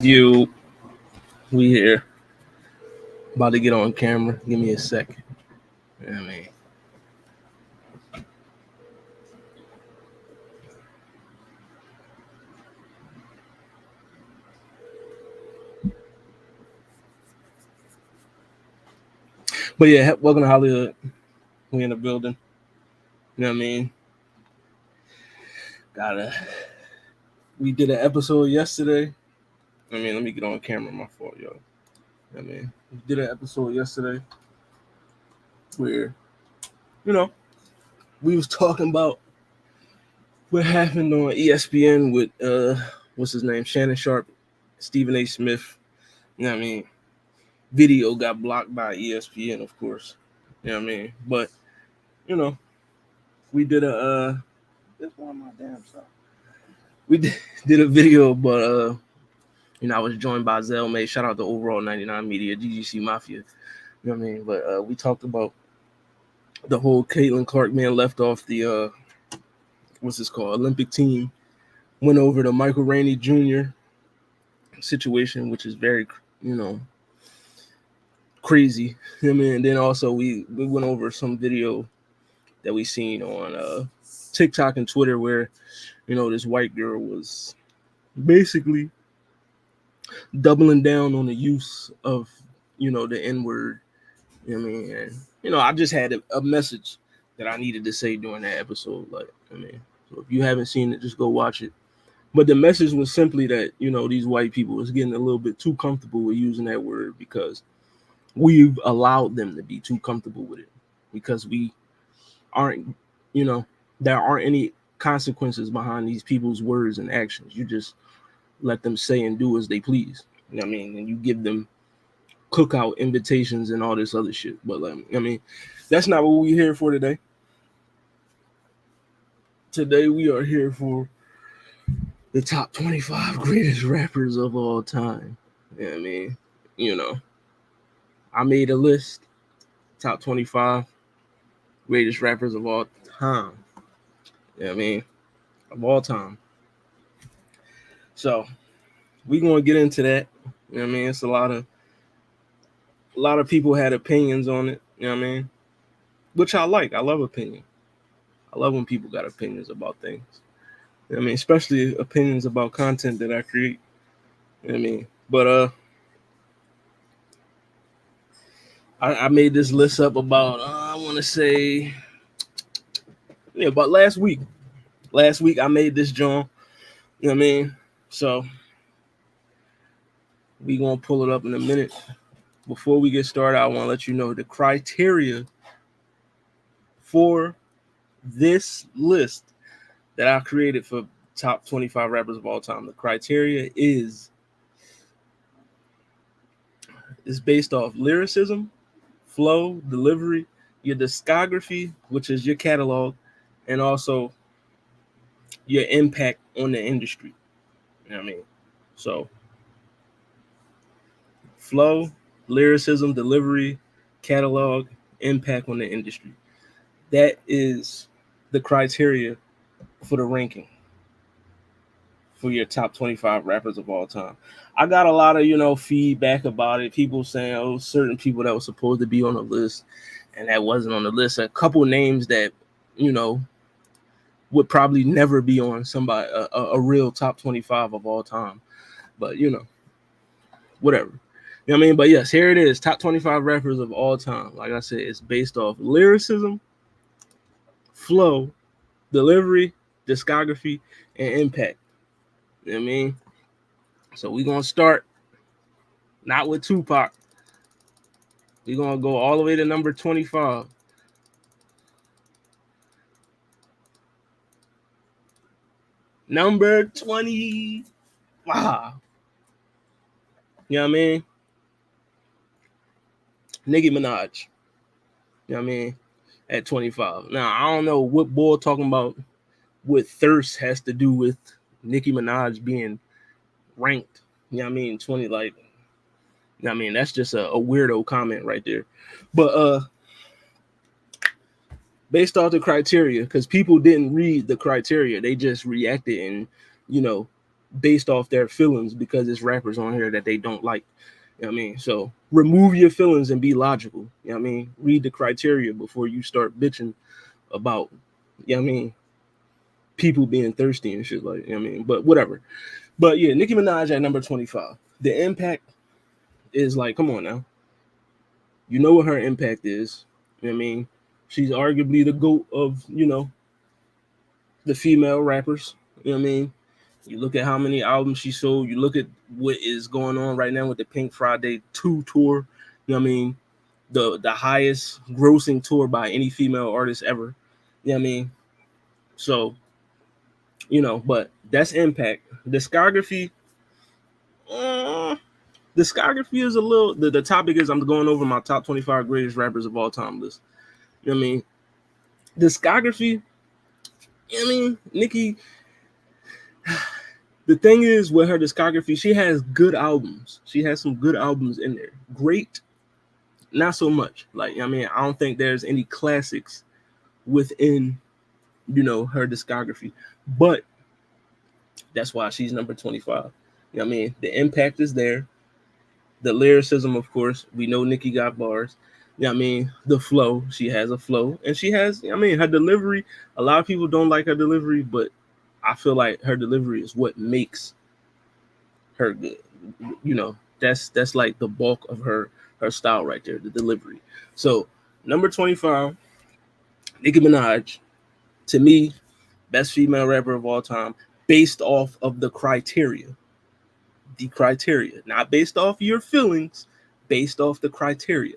You, we here. About to get on camera. Give me a second. You know what I mean? But yeah, welcome to HollyHood. We in the building. You know what I mean? We did an episode yesterday. Let me get on camera. My fault, yo. You know what I mean? We did an episode yesterday where, we was talking about what happened on ESPN with what's his name? Shannon Sharp, Stephen A. Smith. You know what I mean? Video got blocked by ESPN, of course. You know what I mean? But we did a this one my damn stuff. We did a video, but I was joined by Zelmay. Shout out to Overall 99 Media, GGC Mafia. You know what I mean? But we talked about the whole Caitlin Clark man left off the what's this called? Olympic team. Went over to Michael Rainey Jr. situation, which is very, crazy. You know what I mean? And then also we went over some video that we seen on TikTok and Twitter where, this white girl was basically doubling down on the use of, the N-word. You know what I mean? And, I just had a message that I needed to say during that episode. So if you haven't seen it, just go watch it. But the message was simply that, these white people was getting a little bit too comfortable with using that word because we've allowed them to be too comfortable with it because we aren't, there aren't any consequences behind these people's words and actions. You just let them say and do as they please. You know what I mean? And you give them cookout invitations and all this other shit. But that's not what we're here for today. Today we are here for the top 25 greatest rappers of all time. You know what I mean? I made a list, top 25 greatest rappers of all time. You know what I mean? Of all time. So we're gonna get into that. You know what I mean? It's a lot of people had opinions on it, you know what I mean? Which I like. I love opinion. I love when people got opinions about things. You know what I mean? Especially opinions about content that I create. You know what I mean? But I made this list up about I want to say about last week. Last week I made this joint. You know what I mean? So we gonna pull it up in a minute. Before we get started, I want to let you know the criteria for this list that I created for top 25 rappers of all time. The criteria is based off lyricism, flow, delivery, your discography, which is your catalog, and also your impact on the industry. You know what I mean? So flow, lyricism, delivery, catalog, impact on the industry. That is the criteria for the ranking for your top 25 rappers of all time. I got a lot of, feedback about it. People saying, certain people that were supposed to be on the list and that wasn't on the list. A couple names that, would probably never be on somebody, a real top 25 of all time. But, whatever. You know what I mean? But yes, here it is. Top 25 rappers of all time. Like I said, it's based off lyricism, flow, delivery, discography, and impact. You know what I mean? So we're going to start not with Tupac. We're going to go all the way to number 25. Number 20. Wow. You know what I mean? Nicki Minaj. You know what I mean? At 25. Now, I don't know what boy talking about what thirst has to do with Nicki Minaj being ranked. You know what I mean? 20, like, you know what I mean? That's just a weirdo comment right there. But based off the criteria, because people didn't read the criteria, they just reacted and, based off their feelings because it's rappers on here that they don't like. You know what I mean? So remove your feelings and be logical. You know what I mean? Read the criteria before you start bitching about, you know what I mean, people being thirsty and shit like, you know what I mean? But whatever. But yeah, Nicki Minaj at number 25. The impact is like, come on now. You know what her impact is. You know what I mean? She's arguably the GOAT of, the female rappers. You know what I mean? You look at how many albums she sold. You look at what is going on right now with the Pink Friday 2 tour. You know what I mean? The highest grossing tour by any female artist ever. You know what I mean? So, but that's impact. Discography. Discography is a little. The topic is I'm going over my top 25 greatest rappers of all time list. You know what I mean? Discography. You know what I mean? Nicki. The thing is with her discography, she has good albums. She has some good albums in there. Great, not so much. Like, I mean, I don't think there's any classics within, her discography. But that's why she's number 25. You know what I mean? The impact is there. The lyricism, of course. We know Nicki got bars. You know what I mean? The flow. She has a flow. And she has, her delivery. A lot of people don't like her delivery, but I feel like her delivery is what makes her good. That's like the bulk of her style right there, the delivery. So number 25, Nicki Minaj, to me, best female rapper of all time, based off of the criteria. The criteria, not based off your feelings, based off the criteria.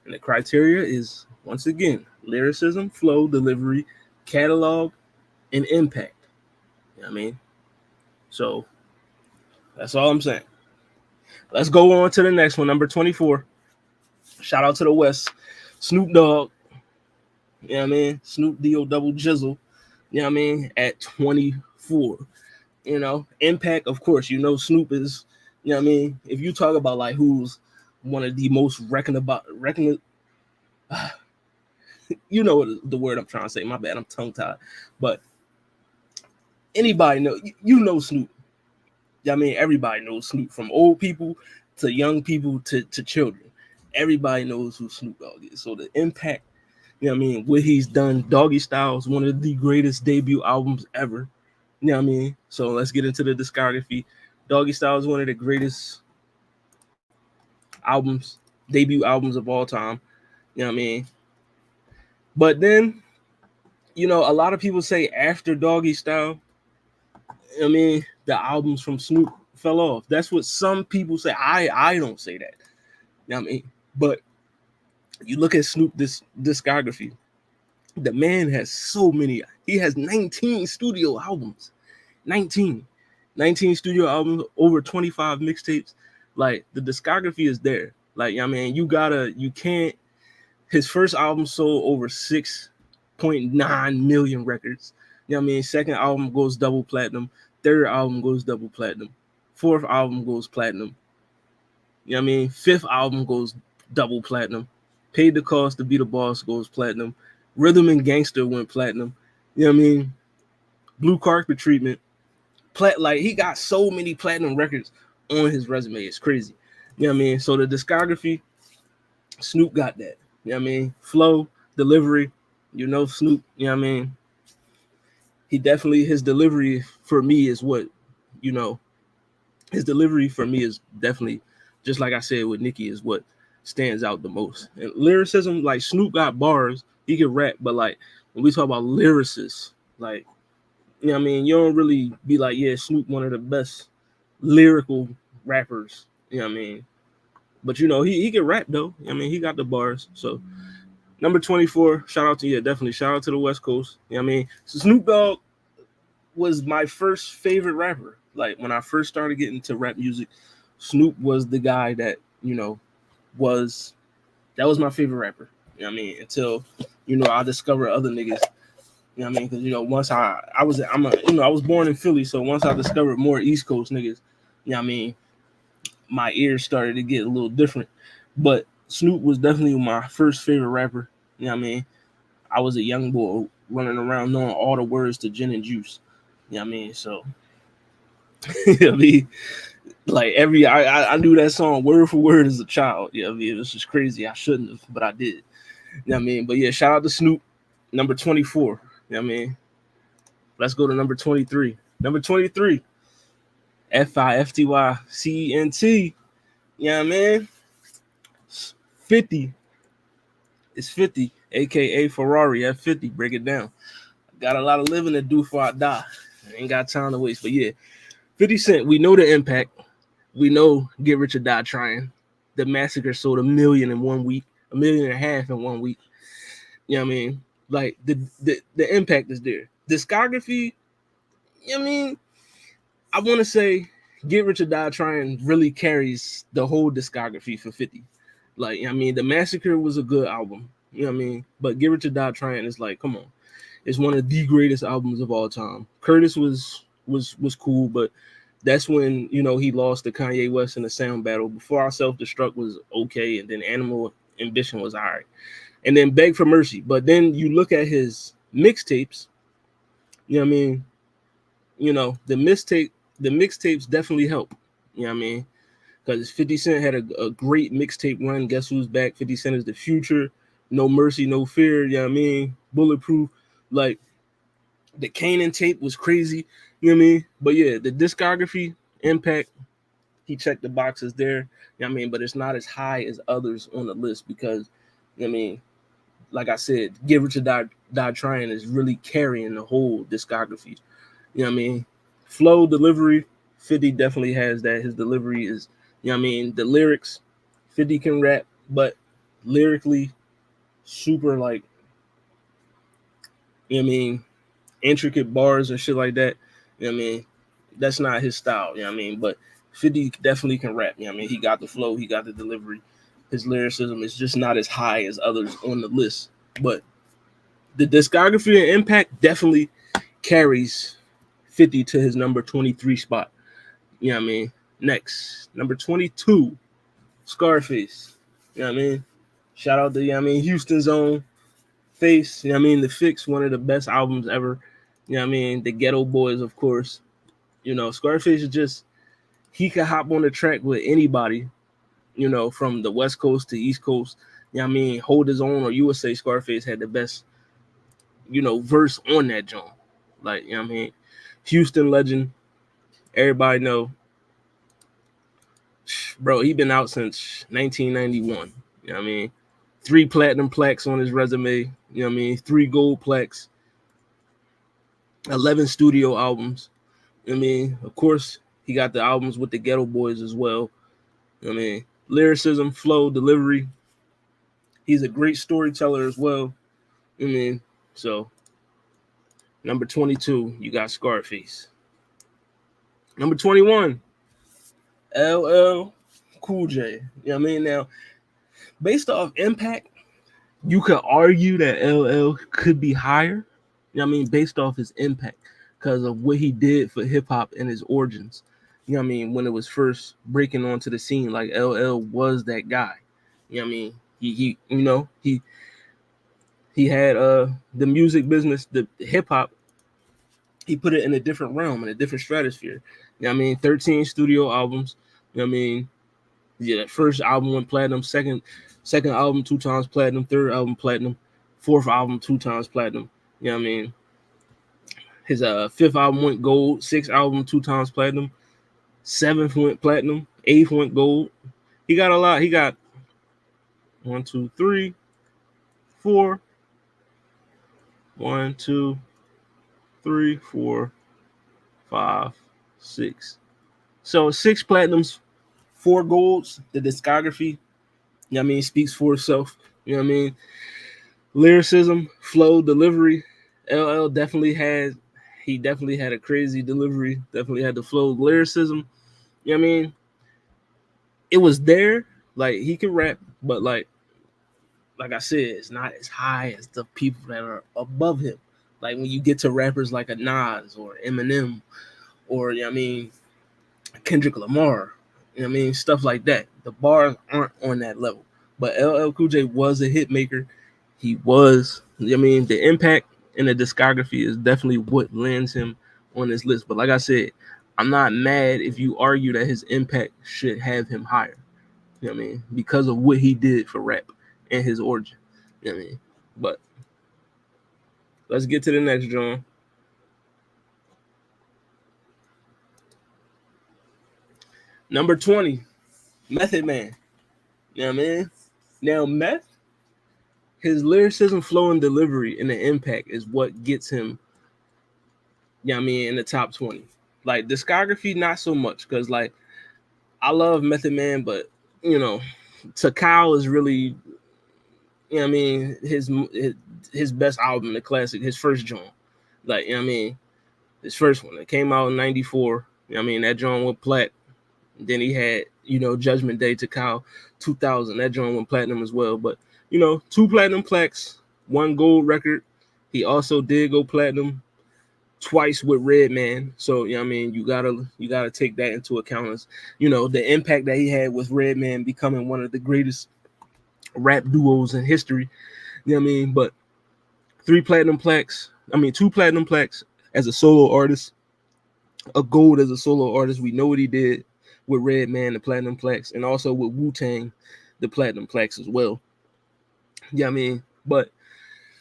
And the criteria is, once again, lyricism, flow, delivery, catalog, and impact. You know what I mean? So that's all I'm saying. Let's go on to the next one, number 24. Shout out to the West. Snoop Dogg. You know what I mean? Snoop D-O double jizzle. You know what I mean? At 24. Impact, of course, Snoop is, you know what I mean? If you talk about like who's one of the most you know the word I'm trying to say. My bad, I'm tongue-tied. But anybody know Snoop. I mean, everybody knows Snoop, from old people to young people to children. Everybody knows who Snoop Dogg is. So the impact, what he's done. Doggy Style is one of the greatest debut albums ever. You know what I mean? So let's get into the discography. Doggy Style is one of the greatest albums, debut albums of all time. You know what I mean? But then, a lot of people say after Doggy Style, the albums from Snoop fell off. That's what some people say. I don't say that. You know what I mean? But you look at Snoop discography. The man has so many. He has 19 studio albums. 19 studio albums, over 25 mixtapes. Like, the discography is there. Like, you can't. His first album sold over 6.9 million records. You know what I mean? Second album goes double platinum. Third album goes double platinum. Fourth album goes platinum. You know what I mean? Fifth album goes double platinum. Paid the Cost to Be the Boss goes platinum. Rhythm and Gangster went platinum. You know what I mean? Blue Carpet Treatment. Like, he got so many platinum records on his resume. It's crazy. You know what I mean? So the discography, Snoop got that. You know what I mean? Flow, delivery, Snoop, you know what I mean? He definitely, his delivery for me is what, his delivery for me is definitely, just like I said with Nicki, is what stands out the most. And lyricism, like, Snoop got bars, he can rap, but like, when we talk about lyricists, like, you know what I mean? You don't really be like, yeah, Snoop, one of the best lyrical rappers, you know what I mean? But, he can rap, though. I mean, he got the bars. So, number 24, shout out to the West Coast. You know what I mean? So, Snoop Dogg was my first favorite rapper. Like, when I first started getting into rap music, Snoop was the guy that, was my favorite rapper. You know what I mean? Until, I discovered other niggas. You know what I mean? Because, once I was born in Philly, so once I discovered more East Coast niggas, you know what I mean, my ears started to get a little different. But Snoop was definitely my first favorite rapper. You know what I mean? I was a young boy running around knowing all the words to Gin and Juice. You know what I mean? So I mean, like I knew that song word for word as a child. Yeah, I mean, it was just crazy. I shouldn't have, but I did. You know what I mean? But yeah, shout out to Snoop, number 24. You know what I mean? Let's go to number 23. Number 23, FIFTYCENT. You know what I mean? 50. It's 50, aka Ferrari at 50. Break it down. Got a lot of living to do before I die. I ain't got time to waste. But yeah, 50 Cent, we know the impact. We know Get Rich or Die Trying. The Massacre sold 1,000,000 in 1 week, 1.5 million in 1 week. You know what I mean? Like the impact is there. Discography, you know what I mean? I want to say Get Rich or Die Trying really carries the whole discography for 50. Like, I mean, The Massacre was a good album. You know what I mean? But Get Rich or Die Trying is like, come on. It's one of the greatest albums of all time. Curtis was cool, but that's when, you know, he lost to Kanye West in the sound battle. Before Our Self Destruct was okay, and then Animal Ambition was all right. And then Beg for Mercy. But then you look at his mixtapes, you know what I mean? You know, the mixtapes definitely help. You know what I mean? Because 50 Cent had a great mixtape run. Guess Who's Back? 50 Cent Is the Future. No Mercy, No Fear. You know what I mean? Bulletproof. Like, the Kanan tape was crazy. You know what I mean? But yeah, the discography, impact, he checked the boxes there. You know what I mean? But it's not as high as others on the list because, you know what I mean, like I said, Get Rich or Die Trying is really carrying the whole discography. You know what I mean? Flow, delivery, 50 definitely has that. His delivery is, you know what I mean? The lyrics, 50 can rap, but lyrically, super like, you know what I mean? Intricate bars and shit like that. You know what I mean? That's not his style, you know what I mean? But 50 definitely can rap, you know what I mean? He got the flow, he got the delivery. His lyricism is just not as high as others on the list. But the discography and impact definitely carries 50 to his number 23 spot. You know what I mean? Next, number 22, Scarface. You know what I mean? Shout out to, you know what I mean, Houston's own Face. You know what I mean? The Fix, one of the best albums ever. You know what I mean? The Ghetto Boys, of course. You know, Scarface is just, he could hop on the track with anybody, you know, from the West Coast to East Coast. You know what I mean? Hold His Own, or you would say Scarface had the best, you know, verse on that joint. Like, you know what I mean? Houston legend. Everybody know. Bro, he been out since 1991. You know what I mean? 3 platinum plaques on his resume. You know what I mean? 3 gold plaques. 11 studio albums. You know what I mean? Of course, he got the albums with the Ghetto Boys as well. You know what I mean? Lyricism, flow, delivery. He's a great storyteller as well. You know what I mean? So, number 22, you got Scarface. Number 21, LL Cool J. You know what I mean? Now, based off impact, you could argue that LL could be higher. You know what I mean? Based off his impact, because of what he did for hip hop and his origins. You know what I mean? When it was first breaking onto the scene, like LL was that guy. You know what I mean? He you know, he had the music business, the hip hop. He put it in a different realm, in a different stratosphere. You know what I mean? 13 studio albums. You know what I mean? Yeah, that first album went platinum. Second album 2 times platinum. Third album platinum. Fourth album 2 times platinum. You know what I mean? His fifth album went gold. Sixth album 2 times platinum. Seventh went platinum. Eighth went gold. He got a lot. He got 1, 2, 3, 4. 1, 2, 3, 4, 5, 6. So 6 platinums, 4 golds. The discography, you know what I mean, speaks for itself. You know what I mean? Lyricism, flow, delivery. LL definitely had a crazy delivery. Definitely had the flow, lyricism. You know what I mean? It was there. Like, he could rap, but like I said, it's not as high as the people that are above him. Like when you get to rappers like a Nas or Eminem or, you know what I mean, Kendrick Lamar, you know what I mean, stuff like that. The bars aren't on that level. But LL Cool J was a hit maker. He was, you know what I mean, the impact in the discography is definitely what lands him on this list. But like I said, I'm not mad if you argue that his impact should have him higher. You know what I mean? Because of what he did for rap and his origin. You know what I mean? But let's get to the next, John. Number 20, Method Man. You know what I mean? Now, Meth, his lyricism, flow, and delivery and the impact is what gets him, you know what I mean, in the top 20. Like, discography, not so much, because, like, I love Method Man, but, you know, Takao is really, you know what I mean, his best album, the classic, his first joint. Like, you know what I mean? His first one. It came out in 94. You know what I mean? That joint went plat. Then he had, you know, Judgment Day to Kyle 2000. That joint went platinum as well. But, you know, 2 platinum plaques, 1 gold record. He also did go platinum twice with Redman. So, you know what I mean? You gotta take that into account as, you know, the impact that he had with Redman becoming one of the greatest rap duos in history. You know what I mean? But 2 platinum plaques as a solo artist, a gold as a solo artist. We know what he did with Redman, the platinum plaques, and also with Wu-Tang, the platinum plaques as well. Yeah, I mean, but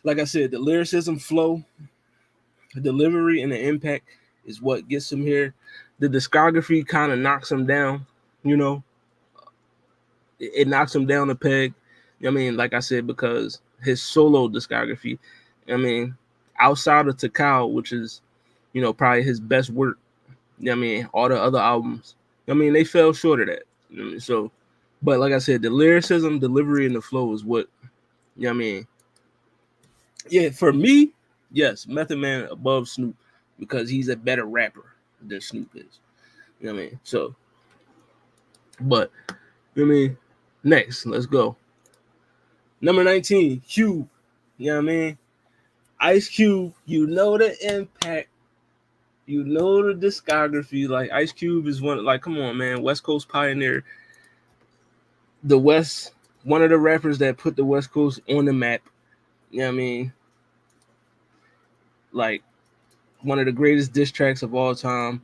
like I said, the lyricism, flow, the delivery, and the impact is what gets him here. The discography kind of knocks him down, you know. It knocks him down a peg. I mean, like I said, because his solo discography, I mean, outside of Takao, which is, you know, probably his best work, I mean, all the other albums, I mean, they fell short of that. I mean, so, but like I said, the lyricism, delivery, and the flow is what, I mean, yeah, for me, yes, Method Man above Snoop because he's a better rapper than Snoop is. You know what I mean? So, but, I mean, next, let's go. Number 19, Cube. You know what I mean? Ice Cube, you know the impact. You know the discography. Like, Ice Cube is like, come on, man. West Coast pioneer. The West, one of the rappers that put the West Coast on the map. You know what I mean? Like, one of the greatest diss tracks of all time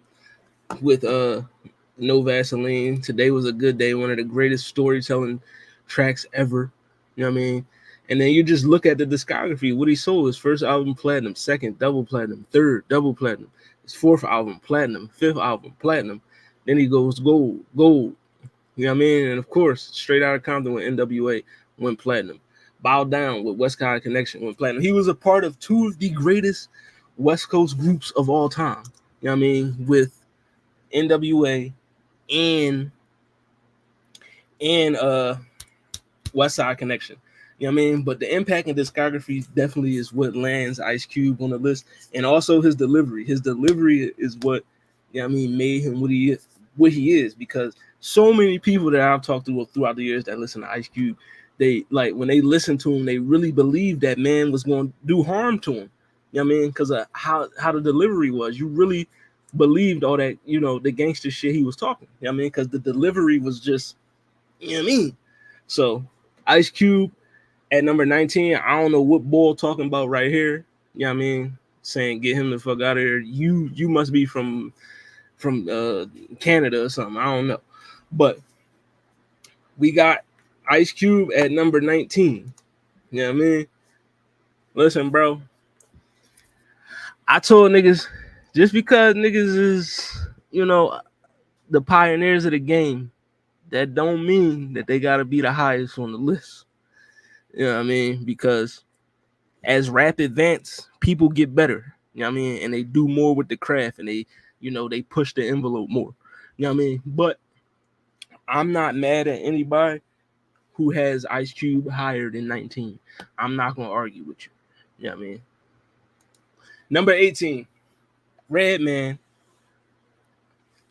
with No Vaseline. Today Was a Good Day, one of the greatest storytelling tracks ever. You know what I mean? And then you just look at the discography. What he sold: his first album platinum, second double platinum, third double platinum, his fourth album platinum, fifth album platinum. Then he goes gold, gold. You know what I mean? And of course, Straight Outta Compton with NWA went platinum. Bow Down with West Side Connection went platinum. He was a part of 2 of the greatest West Coast groups of all time. You know what I mean? With NWA and West Side Connection. You know what I mean? But the impact and discography definitely is what lands Ice Cube on the list. And also his delivery. His delivery is what, you know what I mean, made him what he is. Because so many people that I've talked to throughout the years that listen to Ice Cube, they, like, when they listen to him, they really believe that man was going to do harm to him. You know what I mean? Because of how the delivery was. You really believed all that, you know, the gangster shit he was talking. You know what I mean? Because the delivery was just, you know what I mean? So Ice Cube at number 19, I don't know what boy talking about right here. You know what I mean? Saying get him the fuck out of here. You must be from Canada or something. I don't know. But we got Ice Cube at number 19. You know what I mean? Listen, bro. I told niggas, just because niggas is, you know, the pioneers of the game, that don't mean that they gotta be the highest on the list. You know what I mean? Because as rap advance, people get better. You know what I mean? And they do more with the craft and they, you know, they push the envelope more. You know what I mean? But I'm not mad at anybody who has Ice Cube higher than 19. I'm not gonna argue with you. You know what I mean? Number 18, Redman.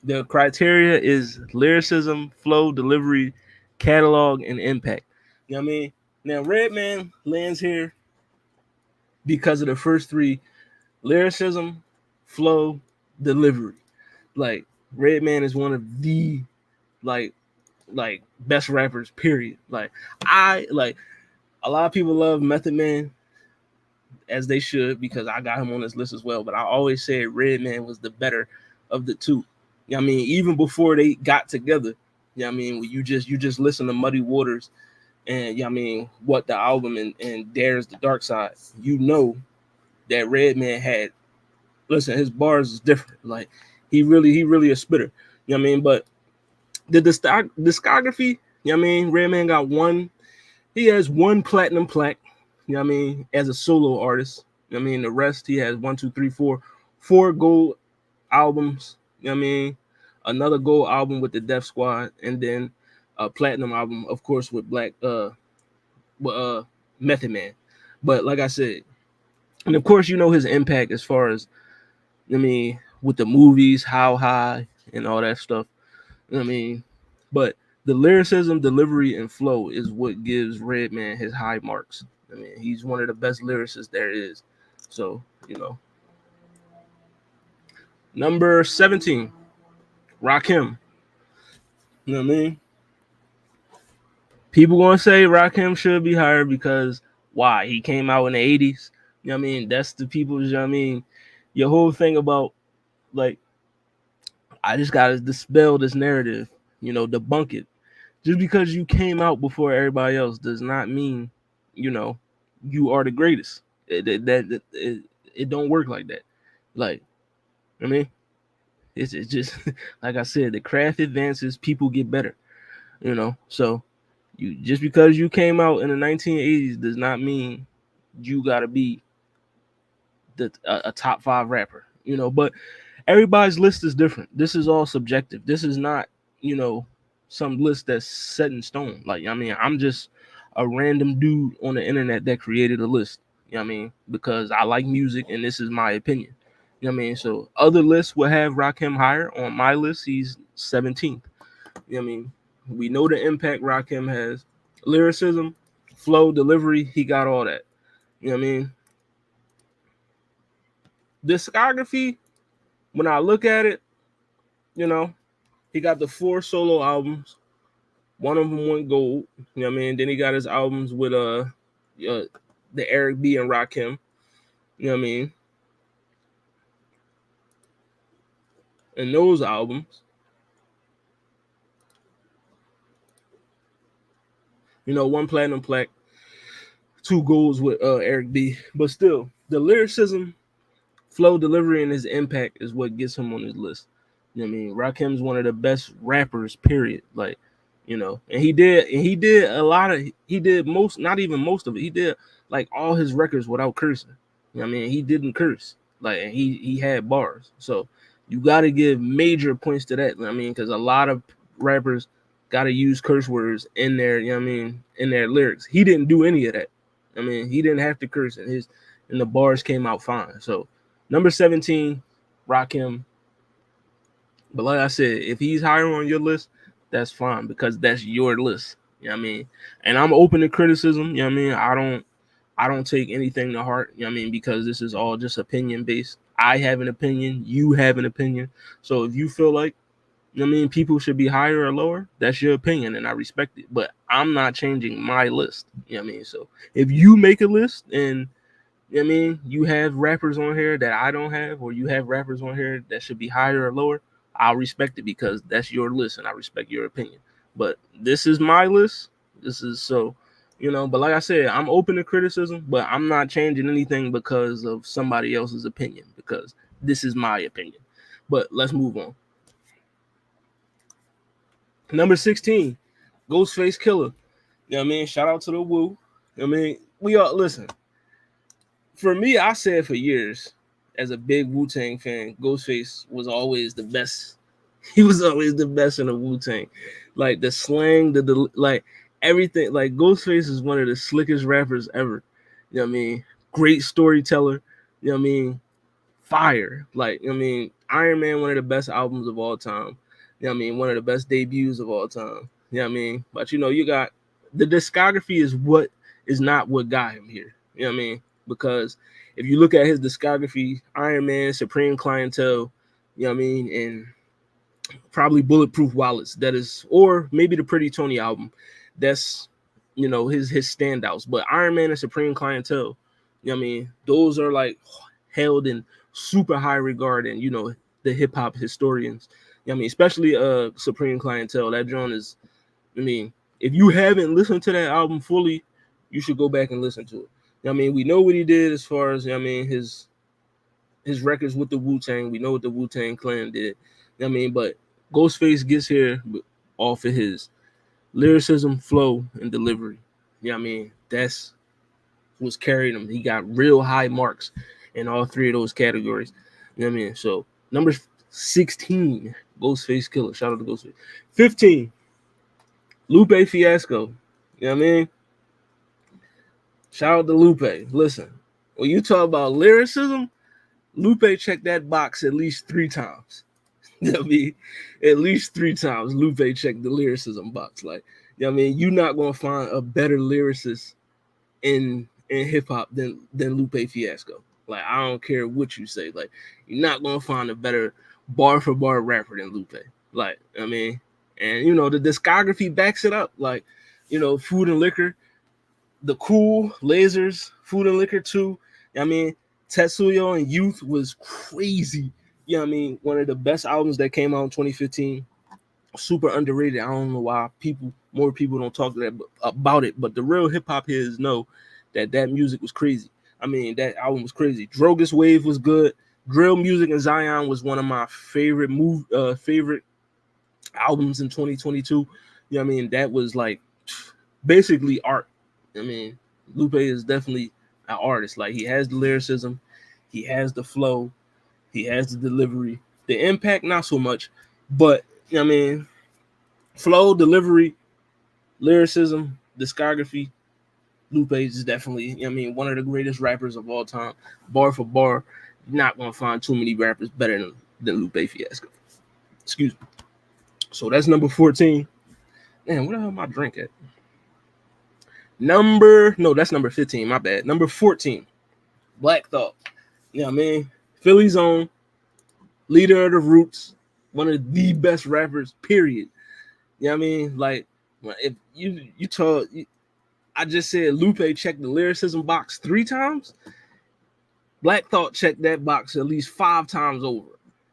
The criteria is lyricism, flow, delivery, catalog, and impact. You know what I mean? Now, Redman lands here because of the first 3: lyricism, flow, delivery. Like, Redman is one of the like best rappers, period. Like, a lot of people love Method Man, as they should, because I got him on this list as well. But I always said Redman was the better of the 2. You know what I mean? Even before they got together, you know what I mean? When you just listen to Muddy Waters and you know what I mean, what the album and Dares the Dark Side, you know that Redman had, listen, his bars is different. Like he really a spitter. You know what I mean? But the discography, you know what I mean, Redman got one, he has one platinum plaque, you know what I mean, as a solo artist. You know what I mean, the rest he has one, two, three, four gold albums, you know what I mean, another gold album with the Def Squad, and then a platinum album, of course, with Method Man. But like I said, and of course, you know his impact as far as, I mean, with the movies, How High, and all that stuff. I mean, but the lyricism, delivery, and flow is what gives Redman his high marks. I mean, he's one of the best lyricists there is. So, you know. Number 17, Rakim. You know what I mean? People gonna say Rakim should be higher because why? He came out in the 80s. You know what I mean? That's the people's, you know what I mean? Your whole thing about, like, I just gotta dispel this narrative, you know, debunk it. Just because you came out before everybody else does not mean, you know, you are the greatest. It don't work like that. Like, I mean, it's just like I said, the craft advances, people get better, you know. So you, just because you came out in the 1980s does not mean you gotta be a top 5 rapper, you know. But everybody's list is different. This is all subjective. This is not, you know, some list that's set in stone. Like, I mean, I'm just a random dude on the internet that created a list. You know what I mean? Because I like music and this is my opinion. You know what I mean? So other lists will have Rakim higher. On my list, he's 17th. You know what I mean? We know the impact Rakim has. Lyricism, flow, delivery, he got all that. You know what I mean? Discography, when I look at it, you know, he got the 4 solo albums. One of them went gold. You know what I mean? Then he got his albums with the Eric B and Rakim. You know what I mean? And those albums, you know, 1 platinum plaque, 2 golds with Eric B. But still, the lyricism, flow, delivery, and his impact is what gets him on his list. You know what I mean? Rakim's one of the best rappers, period. Like, you know, and he did a lot of, he did most, not even most of it. He did like all his records without cursing. You know what I mean? He didn't curse. Like, and he had bars. So you got to give major points to that. I mean, because a lot of rappers got to use curse words in their, you know what I mean, in their lyrics. He didn't do any of that. I mean, he didn't have to curse, and the bars came out fine. So number 17, Rakim. But like I said, if he's higher on your list, that's fine because that's your list. You know what I mean? And I'm open to criticism. You know what I mean? I don't take anything to heart. You know what I mean? Because this is all just opinion based. I have an opinion. You have an opinion. So if you feel like, you know what I mean, people should be higher or lower, that's your opinion and I respect it. But I'm not changing my list. You know what I mean? So if you make a list and, you know what I mean, you have rappers on here that I don't have, or you have rappers on here that should be higher or lower, I'll respect it because that's your list and I respect your opinion. But this is my list. This is so, you know, but like I said, I'm open to criticism, but I'm not changing anything because of somebody else's opinion because this is my opinion. But let's move on. Number 16, Ghostface Killer. You know what I mean? Shout out to the Woo. You know what I mean? We all listen. For me, I said for years, as a big Wu-Tang fan, Ghostface was always the best. He was always the best in the Wu-Tang. Like the slang, like everything. Like Ghostface is one of the slickest rappers ever. You know what I mean? Great storyteller. You know what I mean? Fire. Like, you know what I mean? Iron Man, one of the best albums of all time. You know what I mean? One of the best debuts of all time. You know what I mean? But you know, you got the discography is not what got him here. You know what I mean? Because if you look at his discography, Iron Man, Supreme Clientele, you know what I mean, and probably Bulletproof Wallets, that is, or maybe the Pretty Tony album, that's, you know, his standouts. But Iron Man and Supreme Clientele, you know what I mean, those are like held in super high regard, and you know, the hip hop historians, you I mean, especially Supreme Clientele. That joint is, I mean, if you haven't listened to that album fully, you should go back and listen to it. I mean, we know what he did as far as, I mean, his records with the Wu-Tang. We know what the Wu-Tang Clan did. I mean, but Ghostface gets here off of his lyricism, flow, and delivery. I mean, that's what's carrying him. He got real high marks in all three of those categories. I mean? So number 16, Ghostface Killer. Shout out to Ghostface. 15, Lupe Fiasco. You know what I mean? Shout out to Lupe. Listen, when you talk about lyricism, Lupe checked that box at least 3 times. You know what I mean? At least 3 times Lupe checked the lyricism box. Like, you know what I mean? You're not gonna find a better lyricist in hip hop than Lupe Fiasco. Like, I don't care what you say. Like, you're not gonna find a better bar for bar rapper than Lupe. Like, I mean, and you know, the discography backs it up. Like, you know, Food and Liquor, The Cool, Lasers, Food and Liquor 2. I mean, Tetsuyo and Youth was crazy. You know what I mean? One of the best albums that came out in 2015. Super underrated. I don't know why more people don't talk about it, but the real hip hop heads know that music was crazy. I mean, that album was crazy. Drogus Wave was good. Drill Music and Zion was one of my favorite albums in 2022. You know what I mean? That was like basically art. I mean, Lupe is definitely an artist. Like, he has the lyricism, he has the flow, he has the delivery. The impact, not so much, but I mean, flow, delivery, lyricism, discography. Lupe is definitely, I mean, one of the greatest rappers of all time. Bar for bar, not gonna find too many rappers better than Lupe Fiasco. Excuse me. So that's number 14. Man, where the hell my drink at? That's number 15. My bad. Number 14, Black Thought. You know what I mean? Philly's own, leader of the Roots, one of the best rappers, period. You know what I mean? Like, if you told, I just said Lupe checked the lyricism box 3 times. Black Thought checked that box at least 5 times over.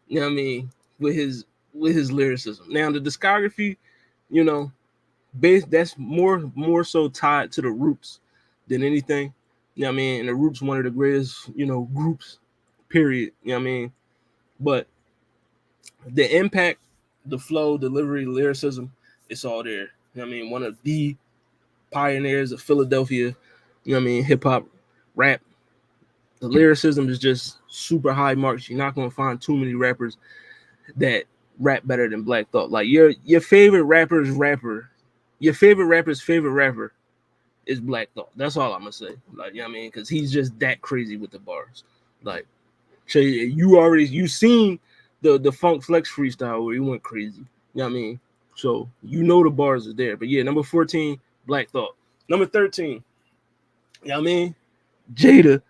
You know what I mean? With his lyricism. Now the discography, you know, that's more so tied to the Roots than anything. You know what I mean? And the Roots, one of the greatest, you know, groups, period. You know what I mean? But the impact, the flow, delivery, lyricism, it's all there. You know what I mean? One of the pioneers of Philadelphia, you know what I mean, hip hop, rap. The lyricism is just super high marks. You're not gonna find too many rappers that rap better than Black Thought. Like, your favorite rapper's rapper, your favorite rapper's favorite rapper is Black Thought. That's all I'm gonna say. Like, you know what I mean? Because he's just that crazy with the bars. Like, so you seen the Funk Flex freestyle where he went crazy. You know what I mean? So you know the bars are there. But yeah, number 14, Black Thought. Number 13, you know what I mean? Jada.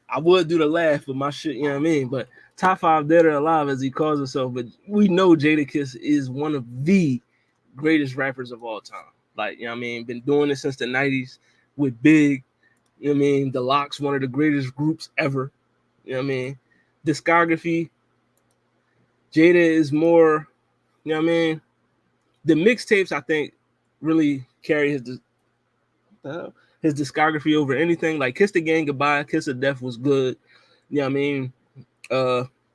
I would do the laugh with my shit, you know what I mean? But top 5 dead or alive, as he calls himself. But we know Jadakiss is one of the greatest rappers of all time. Like, you know what I mean? Been doing it since the 90s with Big. You know what I mean? The Lox, one of the greatest groups ever. You know what I mean? Discography. Jada is more, you know what I mean? The mixtapes, I think, really carry his discography over anything. Like, Kiss the Gang Goodbye, Kiss of Death was good. You know what I mean?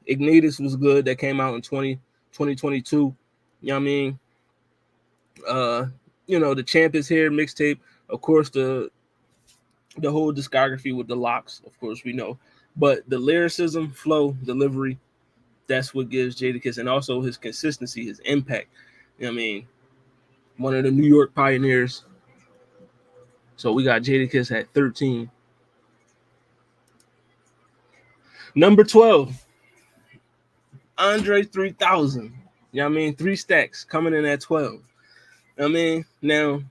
Ignitus was good. That came out in 2022. You know what I mean? You know, The Champ Is Here mixtape. Of course, the whole discography with the Lox, of course, we know. But the lyricism, flow, delivery, that's what gives Jadakiss, and also his consistency, his impact. You know what I mean? One of the New York pioneers. So we got Jadakiss at 13. Number 12, Andre 3000. You know what I mean? 3 Stacks coming in at 12. I mean, now,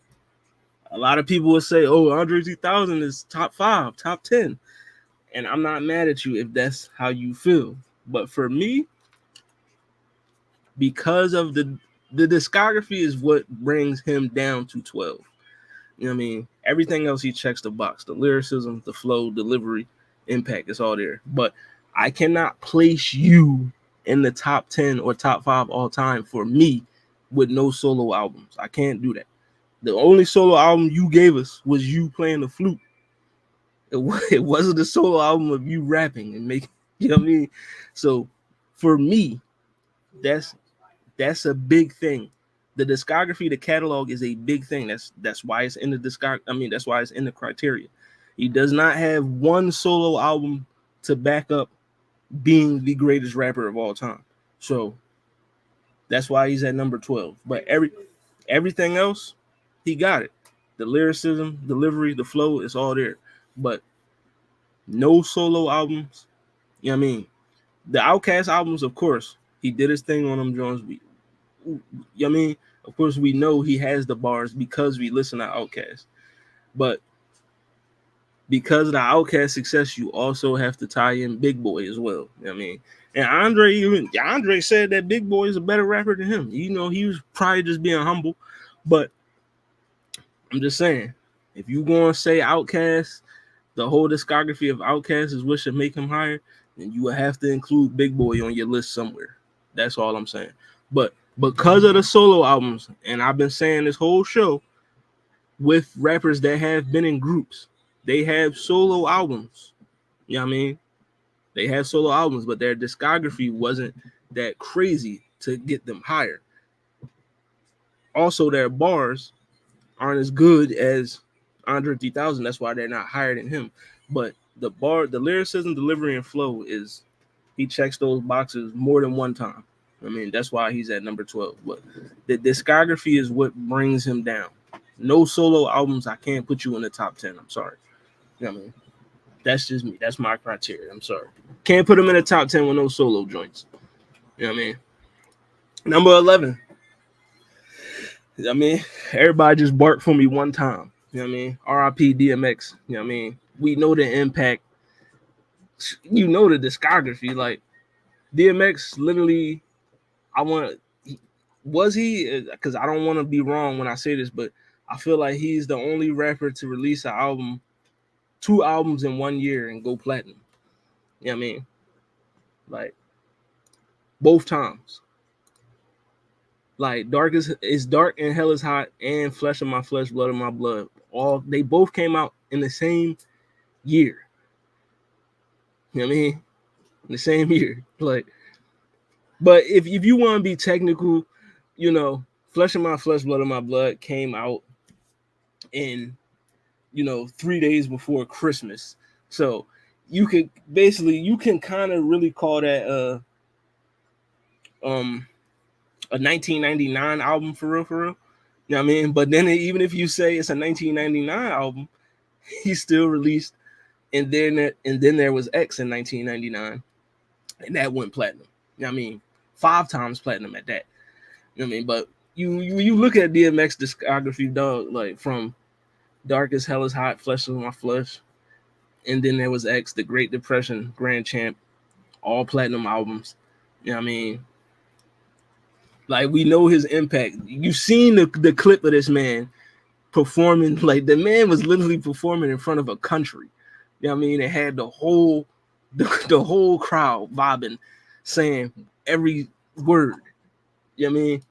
a lot of people will say, oh, Andre 3000 is top 5, top 10. And I'm not mad at you if that's how you feel. But for me, because of the discography is what brings him down to 12. You know what I mean? Everything else, he checks the box. The lyricism, the flow, delivery, impact, it's all there. But I cannot place you in the top 10 or top 5 all time for me with no solo albums. I can't do that. The only solo album you gave us was you playing the flute. It wasn't a solo album of you rapping and making, you know what I mean? So for me, that's a big thing. The discography, the catalog is a big thing. That's why it's in the that's why it's in the criteria. He does not have one solo album to back up being the greatest rapper of all time. So that's why he's at number 12. But everything else, he got it. The lyricism, delivery, the flow, it's all there. But no solo albums. You know what I mean? The Outkast albums, of course, he did his thing on them Jones. You know what I mean? Of course, we know he has the bars because we listen to Outkast. But because of the Outkast success, you also have to tie in Big Boy as well. You know what I mean? And Andre said that Big Boy is a better rapper than him. You know, he was probably just being humble. But I'm just saying, if you going to say Outkast, the whole discography of Outkast is what should make him higher, then you will have to include Big Boy on your list somewhere. That's all I'm saying. But because of the solo albums, and I've been saying this whole show, with rappers that have been in groups, they have solo albums. You know what I mean? They have solo albums, but their discography wasn't that crazy to get them higher. Also, their bars aren't as good as Andre 3000. That's why they're not higher than him. But the lyricism, delivery, and flow is, he checks those boxes more than one time. I mean, that's why he's at number 12. But the discography is what brings him down. No solo albums, I can't put you in the top 10. I'm sorry. You know what I mean? That's just me. That's my criteria. I'm sorry. Can't put him in the top 10 with no solo joints. You know what I mean? Number 11. I mean, everybody just barked for me one time. You know what I mean? RIP DMX. You know what I mean? We know the impact. You know the discography. Like, DMX literally, was he? Because I don't want to be wrong when I say this, but I feel like he's the only rapper to release an album, 2 albums in 1 year and go platinum. You know what I mean? Like, both times. Like, Dark is Dark and Hell is Hot and Flesh of My Flesh, Blood of My Blood. They both came out in the same year. You know what I mean? In the same year. Like, but if you want to be technical, you know, Flesh of My Flesh, Blood of My Blood came out in, 3 days before Christmas. So you can kind of really call that a 1999 album for real. You know what I mean? But then even if you say it's a 1999 album, he still released, and then there was X in 1999, and that went platinum. You know what I mean? 5 times platinum at that. You know what I mean? But you look at DMX discography, dog, like from Dark as Hell is Hot, Flesh of My Flesh, and then there was X, The Great Depression, Grand Champ, all platinum albums. You know what I mean? Like, we know his impact. You've seen the clip of this man performing. Like, the man was literally performing in front of a country. You know what I mean? It had the whole crowd vibing, saying every word. You know what I mean?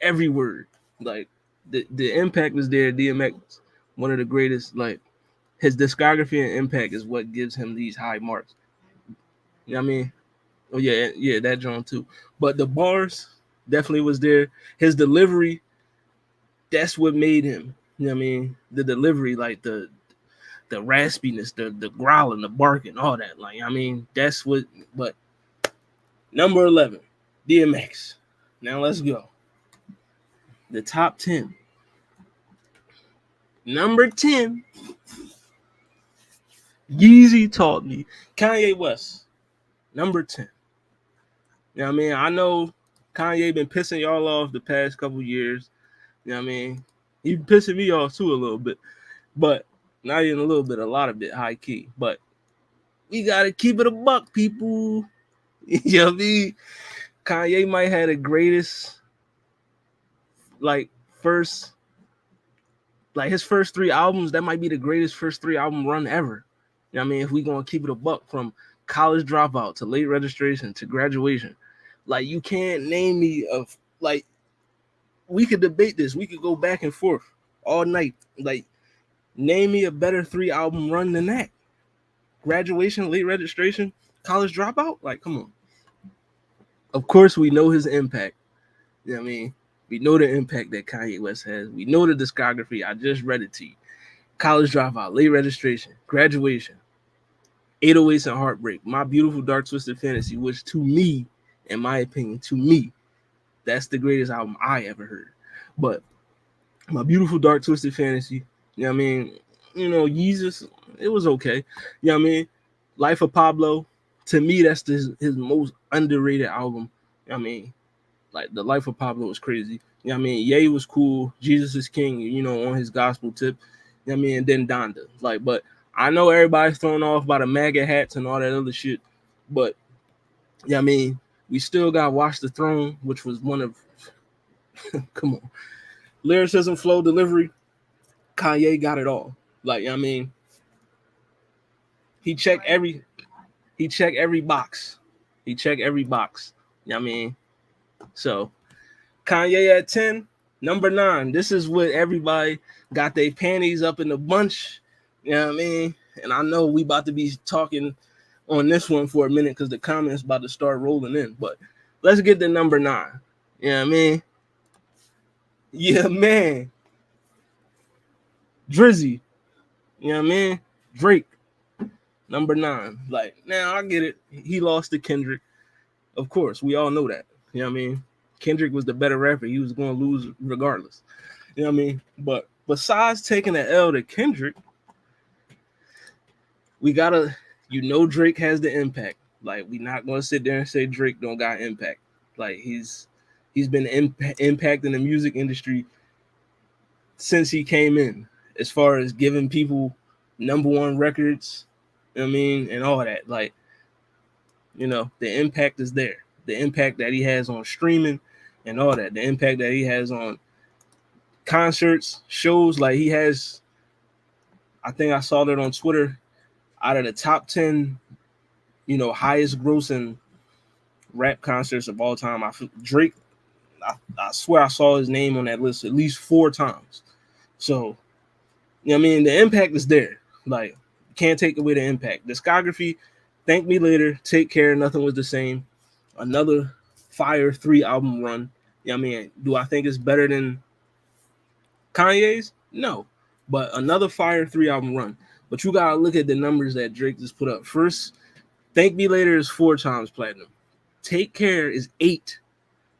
Every word. Like, the impact was there. DMX, one of the greatest. Like, his discography and impact is what gives him these high marks. You know what I mean? Oh yeah, that John too. But the bars definitely was there. His delivery, that's what made him. You know what I mean? The delivery, like the raspiness, the growling, the barking, all that. Like, I mean, that's what. But number 11, DMX. Now let's go. The top 10. Number 10, Yeezy Taught Me. Kanye West. Number 10. You know what I mean? I know Kanye been pissing y'all off the past couple years. You know what I mean? He pissing me off too a little bit. But not even a little bit, a lot of it, high key. But we gotta keep it a buck, people. You know what I mean? Kanye might have the greatest, his first 3 albums, that might be the greatest first 3 album run ever. You know what I mean? If we gonna keep it a buck, from College Dropout to Late Registration to Graduation. Like, you can't name me of, like, we could debate this. We could go back and forth all night. Like, name me a better 3 album run than that. Graduation, Late Registration, College Dropout. Like, come on. Of course, we know his impact. You know what I mean? We know the impact that Kanye West has. We know the discography. I just read it to you. College Dropout, Late Registration, Graduation, 808s and Heartbreak, My Beautiful Dark Twisted Fantasy, which to me, in my opinion, to me, that's the greatest album I ever heard. But My Beautiful Dark Twisted Fantasy, you know what I mean? You know, Yeezus, it was okay. You know what I mean? Life of Pablo, to me, that's his most underrated album. You know what I mean? Like, the Life of Pablo was crazy. You know what I mean? Ye was cool. Jesus is King, you know, on his gospel tip. You know what I mean? And then Donda. Like, but I know everybody's thrown off by the MAGA hats and all that other shit. But, you know what I mean? We still got Watch the Throne, which was one of, come on. Lyricism, flow, delivery. Kanye got it all. Like, you know what I mean? He checked every box. He checked every box. You know what I mean? So, Kanye at 10, number 9. This is what everybody got their panties up in a bunch. You know what I mean? And I know we about to be talking on this one for a minute because the comments about to start rolling in. But let's get to number 9. You know what I mean? Yeah, man. Drizzy. You know what I mean? Drake. Number 9. Like, now I get it. He lost to Kendrick. Of course, we all know that. You know what I mean? Kendrick was the better rapper. He was going to lose regardless. You know what I mean? But besides taking the L to Kendrick, we gotta, you know, Drake has the impact. Like, we not gonna sit there and say Drake don't got impact. Like, he's been impacting the music industry since he came in, as far as giving people #1 records. You know what I mean? And all that. Like, you know, the impact is there. The impact that he has on streaming and all that. The impact that he has on concerts, shows. Like, he has, I think I saw that on Twitter, out of the top 10, you know, highest grossing rap concerts of all time, Drake, I swear I saw his name on that list at least 4 times. So, you know what I mean? The impact is there. Like, can't take away the impact. Discography, Thank Me Later, Take Care, Nothing Was the Same. Another fire 3-album run. You know what I mean? Do I think it's better than Kanye's? No. But another fire 3-album run. But you gotta look at the numbers that Drake just put up. First, Thank Me Later is 4 times platinum. Take Care is 8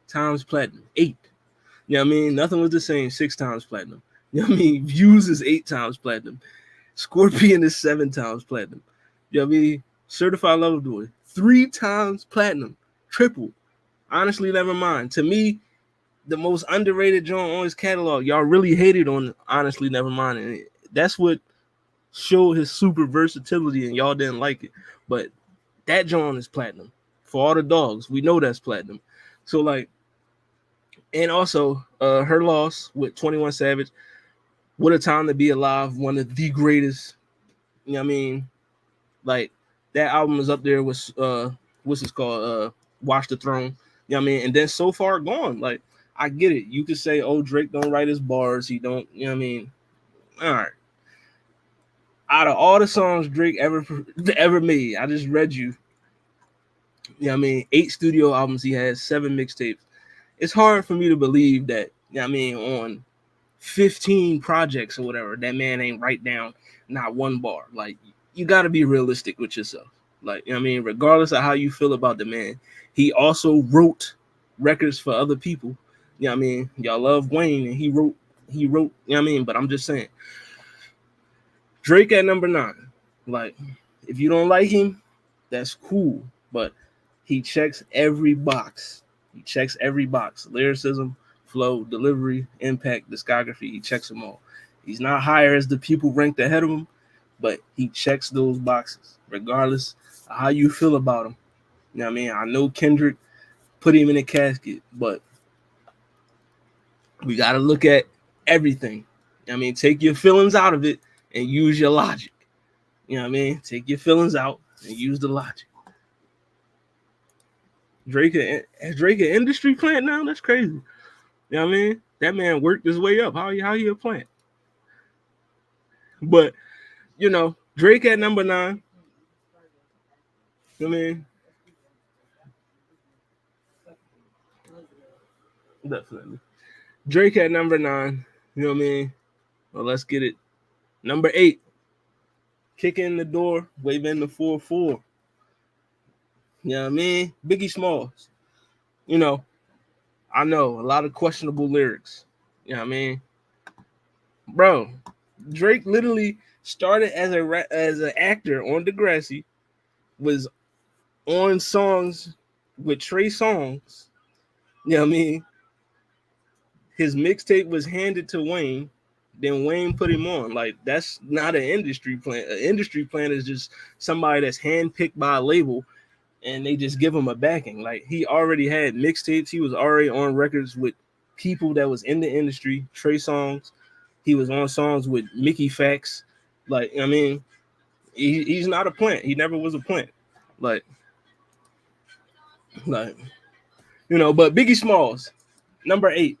times platinum. 8. You know what I mean? Nothing Was the Same, 6 times platinum. You know what I mean? Views is 8 times platinum. Scorpion is 7 times platinum. You know what I mean? Certified Lover Boy, 3 times platinum. Triple. Honestly, never mind. To me, the most underrated joint on his catalog. Y'all really hated on Honestly Nevermind, and that's what showed his super versatility, and y'all didn't like it. But that joint is platinum. For All the Dogs, we know that's platinum. So, like, and also Her Loss with 21 Savage, What a Time to Be Alive, one of the greatest. You know what I mean? Like, that album is up there with what's it called? Watch the Throne. You know what I mean? And then So Far Gone. Like, I get it. You could say, oh, Drake don't write his bars. He don't, you know what I mean? All right. Out of all the songs Drake ever made, I just read you. You know what I mean? 8 studio albums he has, 7 mixtapes. It's hard for me to believe that, you know what I mean, on 15 projects or whatever, that man ain't write down not one bar. Like, you got to be realistic with yourself. Like, you know what I mean? Regardless of how you feel about the man, he also wrote records for other people. You know what I mean? Y'all love Wayne, and he wrote, you know what I mean? But I'm just saying, Drake at number 9. Like, if you don't like him, that's cool. But he checks every box. He checks every box. Lyricism, flow, delivery, impact, discography. He checks them all. He's not higher as the people ranked ahead of him, but he checks those boxes, regardless of how you feel about him. You know what I mean? I know Kendrick put him in a casket, but we got to look at everything. You know what I mean? Take your feelings out of it and use your logic. You know what I mean? Take your feelings out and use the logic. Drake an industry plant now? That's crazy. You know what I mean? That man worked his way up. How he a plant? But Drake at number 9. I mean, definitely. Drake at number 9. You know what I mean? Well, let's get it. Number 8. Kicking in the door, waving the 4-4. You know what I mean? Biggie Smalls. You know, I know a lot of questionable lyrics. You know what I mean? Bro, Drake literally started as an actor on Degrassi, was on songs with Trey Songz. You know what I mean? His mixtape was handed to Wayne, then Wayne put him on. Like, that's not an industry plan. An industry plan is just somebody that's handpicked by a label and they just give him a backing. Like, he already had mixtapes. He was already on records with people that was in the industry. Trey Songz. He was on songs with Mickey Fax. Like, I mean, he's not a plant. He never was a plant. Like, but Biggie Smalls, number 8.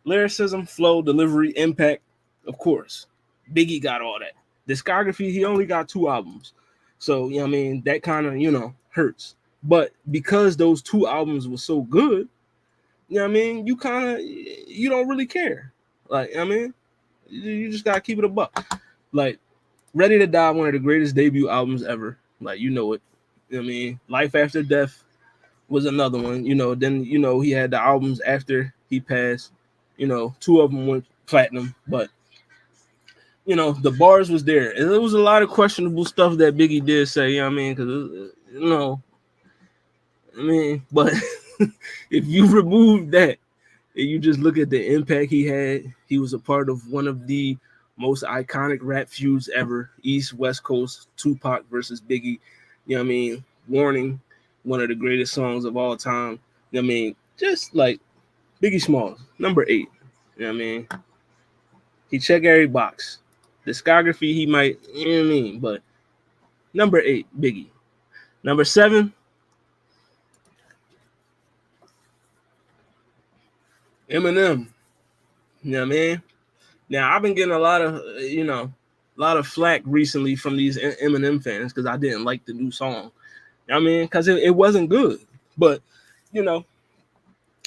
Lyricism, flow, delivery, impact, of course. Biggie got all that. Discography, he only got 2 albums. So, you know what I mean? That kind of, hurts. But because those 2 albums were so good, you know what I mean? You don't really care. Like, I mean, you just got to keep it a buck. Like, Ready to Die, one of the greatest debut albums ever. Like, you know it. You know what I mean? Life After Death was another one. Then, he had the albums after he passed. 2 of them went platinum, but the bars was there. There was a lot of questionable stuff that Biggie did say. You know what I mean? Because but if you remove that and you just look at the impact he had, he was a part of one of the most iconic rap feuds ever. East West Coast, Tupac versus Biggie. You know what I mean? Warning, one of the greatest songs of all time. You know what I mean? Just like Biggie Smalls, number 8. You know what I mean? He checked every box. Discography, he might, you know what I mean? But number 8, Biggie. Number 7, Eminem. You know what I mean? Now, I've been getting a lot of flack recently from these Eminem fans because I didn't like the new song. You know what I mean? Because it wasn't good. But,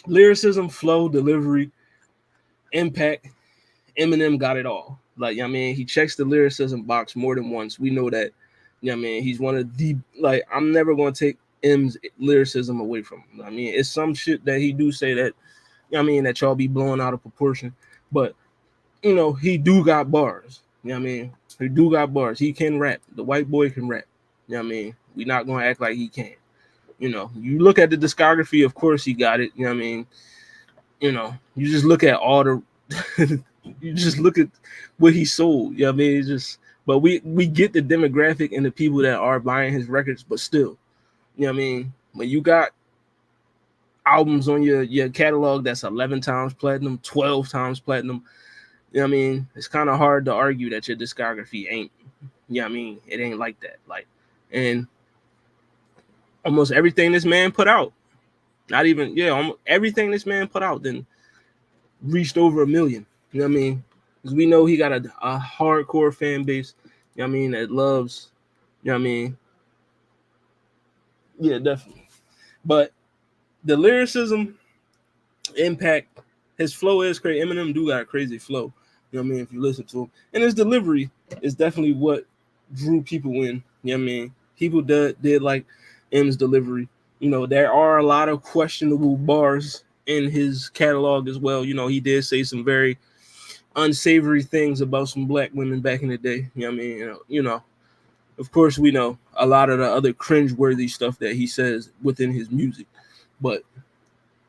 lyricism, flow, delivery, impact, Eminem got it all. Like, I mean, he checks the lyricism box more than once. We know that. You know what I mean? He's one of the, like, I'm never going to take M's lyricism away from him. I mean, it's some shit that he do say that, you know what I mean, that y'all be blowing out of proportion. But, he do got bars. You know what I mean? He do got bars. He can rap. The white boy can rap. You know what I mean? We not going to act like he can't. You look at the discography, of course he got it. You know what I mean? You just look at all the you just look at what he sold. You know what I mean? It's just, but we get the demographic and the people that are buying his records, but still, you know what I mean? When you got albums on your catalog that's 11 times platinum, 12 times platinum, you know what I mean? It's kind of hard to argue that your discography ain't, you know what I mean? It ain't like that. Like, and almost everything this man put out, not even, everything this man put out then reached over 1 million. You know what I mean? Because we know he got a hardcore fan base, you know what I mean, that loves, you know what I mean? Yeah, definitely. But the lyricism, impact, his flow is crazy. Eminem do got a crazy flow. You know what I mean? If you listen to him. And his delivery is definitely what drew people in. You know what I mean? People did like M's delivery. There are a lot of questionable bars in his catalog as well. He did say some very unsavory things about some black women back in the day. You know what I mean? Of course we know a lot of the other cringeworthy stuff that he says within his music. But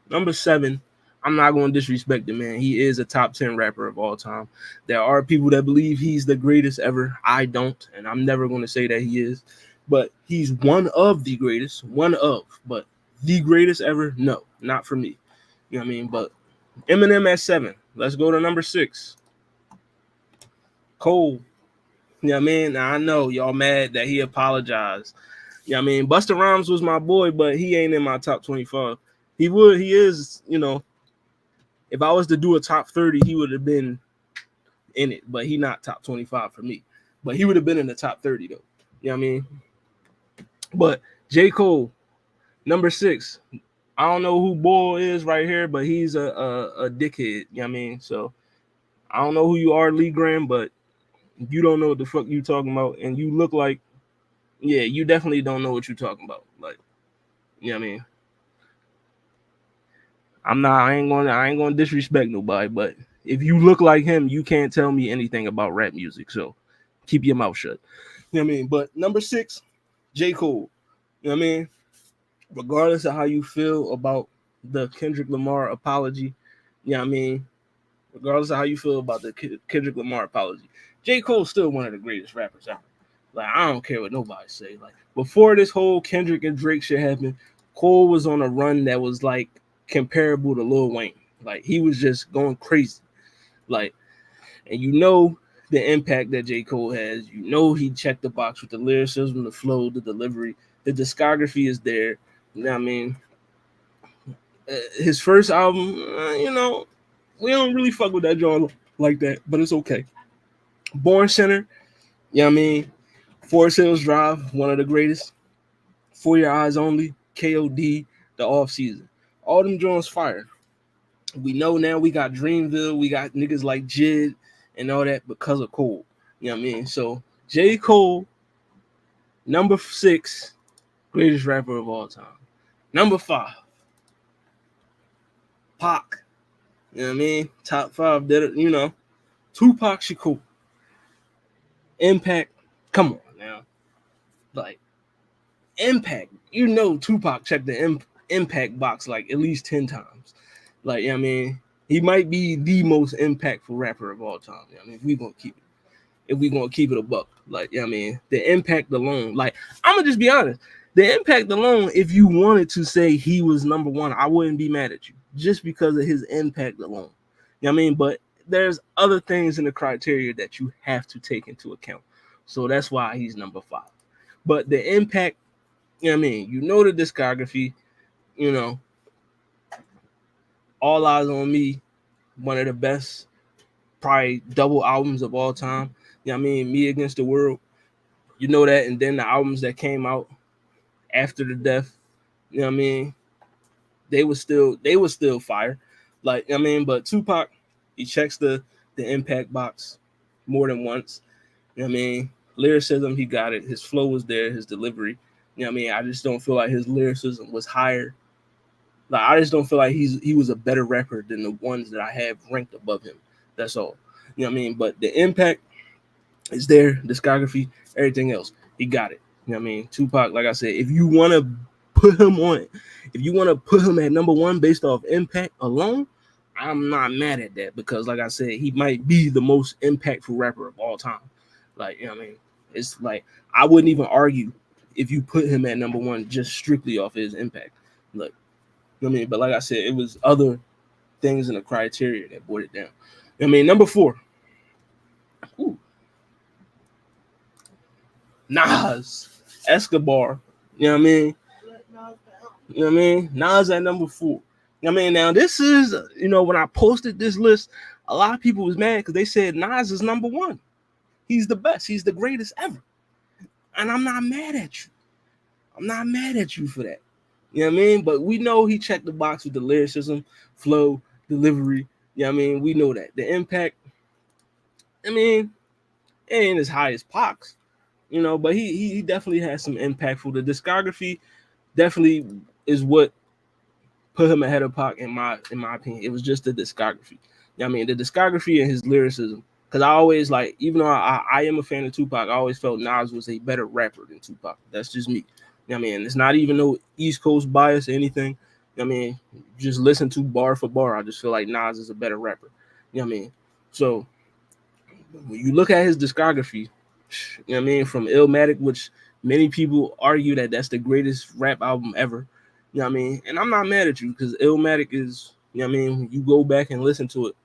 number 7, I'm not going to disrespect the man. He is a top 10 rapper of all time. There are people that believe he's the greatest ever. I don't, and I'm never going to say that he is. But he's one of the greatest. But the greatest ever? No, not for me. You know what I mean? But Eminem at 7. Let's go to number 6. Cole. You know what I mean? Now, I know y'all mad that he apologized. Yeah, I mean, Busta Rhymes was my boy, but he ain't in my top 25. He is, if I was to do a top 30, he would have been in it, but he not top 25 for me. But he would have been in the top 30 though. You know what I mean? But J. Cole, number 6. I don't know who Bull is right here, but he's a dickhead. You know what I mean? So I don't know who you are, Lee Graham, but you don't know what the fuck you talking about, and you look like, yeah, you definitely don't know what you're talking about. Like, you know what I mean? I ain't gonna disrespect nobody, but if you look like him, you can't tell me anything about rap music. So keep your mouth shut. You know what I mean? But number 6, J. Cole. You know what I mean? Regardless of how you feel about the Kendrick Lamar apology, you know what I mean? Regardless of how you feel about the Kendrick Lamar apology, J. Cole's still one of the greatest rappers ever. Like, I don't care what nobody say. Like, before this whole Kendrick and Drake shit happened, Cole was on a run that was like comparable to Lil Wayne. Like, he was just going crazy. Like, and the impact that J. Cole has. He checked the box with the lyricism, the flow, the delivery. The discography is there. You know what I mean? His first album, we don't really fuck with that genre like that, but it's okay. Born Center, you know what I mean? Forest Hills Drive, one of the greatest. For Your Eyes Only, KOD, The Off Season. All them joints fire. We know now we got Dreamville, we got niggas like Jid and all that because of Cole. You know what I mean? So J. Cole, number 6, greatest rapper of all time. Number 5, Pac. You know what I mean? Top 5 that Tupac Shakur. Impact. Come on now. Like, Impact. Tupac checked the impact box like at least 10 times. Like, you know what I mean? He might be the most impactful rapper of all time. You know what I mean? If we gonna keep it a buck. Like, you know what I mean? The impact alone. Like, I'm gonna just be honest. The impact alone, if you wanted to say he was number 1, I wouldn't be mad at you. Just because of his impact alone. You know what I mean? But there's other things in the criteria that you have to take into account. So that's why he's number 5. But the impact, you know what I mean? The discography, All Eyes on Me, one of the best, probably double albums of all time. You know what I mean? Me Against the World, that. And then the albums that came out after the death, you know what I mean? They were still fire. Like, I mean, but Tupac, he checks the impact box more than once. You know what I mean? Lyricism, he got it. His flow was there, his delivery. You know what I mean? I just don't feel like his lyricism was higher. Like, I just don't feel like he was a better rapper than the ones that I have ranked above him. That's all. You know what I mean? But the impact is there, discography, everything else. He got it. You know what I mean? Tupac, like I said, if you want to put him at number 1 based off impact alone, I'm not mad at that because, like I said, he might be the most impactful rapper of all time. Like, you know what I mean? It's like, I wouldn't even argue if you put him at number 1 just strictly off his impact. Look, you know what I mean? But like I said, it was other things in the criteria that brought it down. You know what I mean? Number 4. Ooh. Nas. Escobar. You know what I mean? You know what I mean? Nas at number 4. You know what I mean? Now, this is, when I posted this list, a lot of people was mad because they said Nas is number 1. He's the best. He's the greatest ever. And I'm not mad at you. I'm not mad at you for that. You know what I mean? But we know he checked the box with the lyricism, flow, delivery. You know what I mean? We know that. The impact, I mean, it ain't as high as Pac's, but he definitely has some impactful. The discography definitely is what put him ahead of Pac in my opinion. It was just the discography. You know what I mean? The discography and his lyricism. Because I always even though I am a fan of Tupac, I always felt Nas was a better rapper than Tupac. That's just me. You know what I mean? It's not even no East Coast bias or anything. You know what I mean? Just listen to bar for bar. I just feel like Nas is a better rapper. You know what I mean? So when you look at his discography, you know what I mean? From Illmatic, which many people argue that that's the greatest rap album ever. You know what I mean? And I'm not mad at you because Illmatic is, you know what I mean? When you go back and listen to it,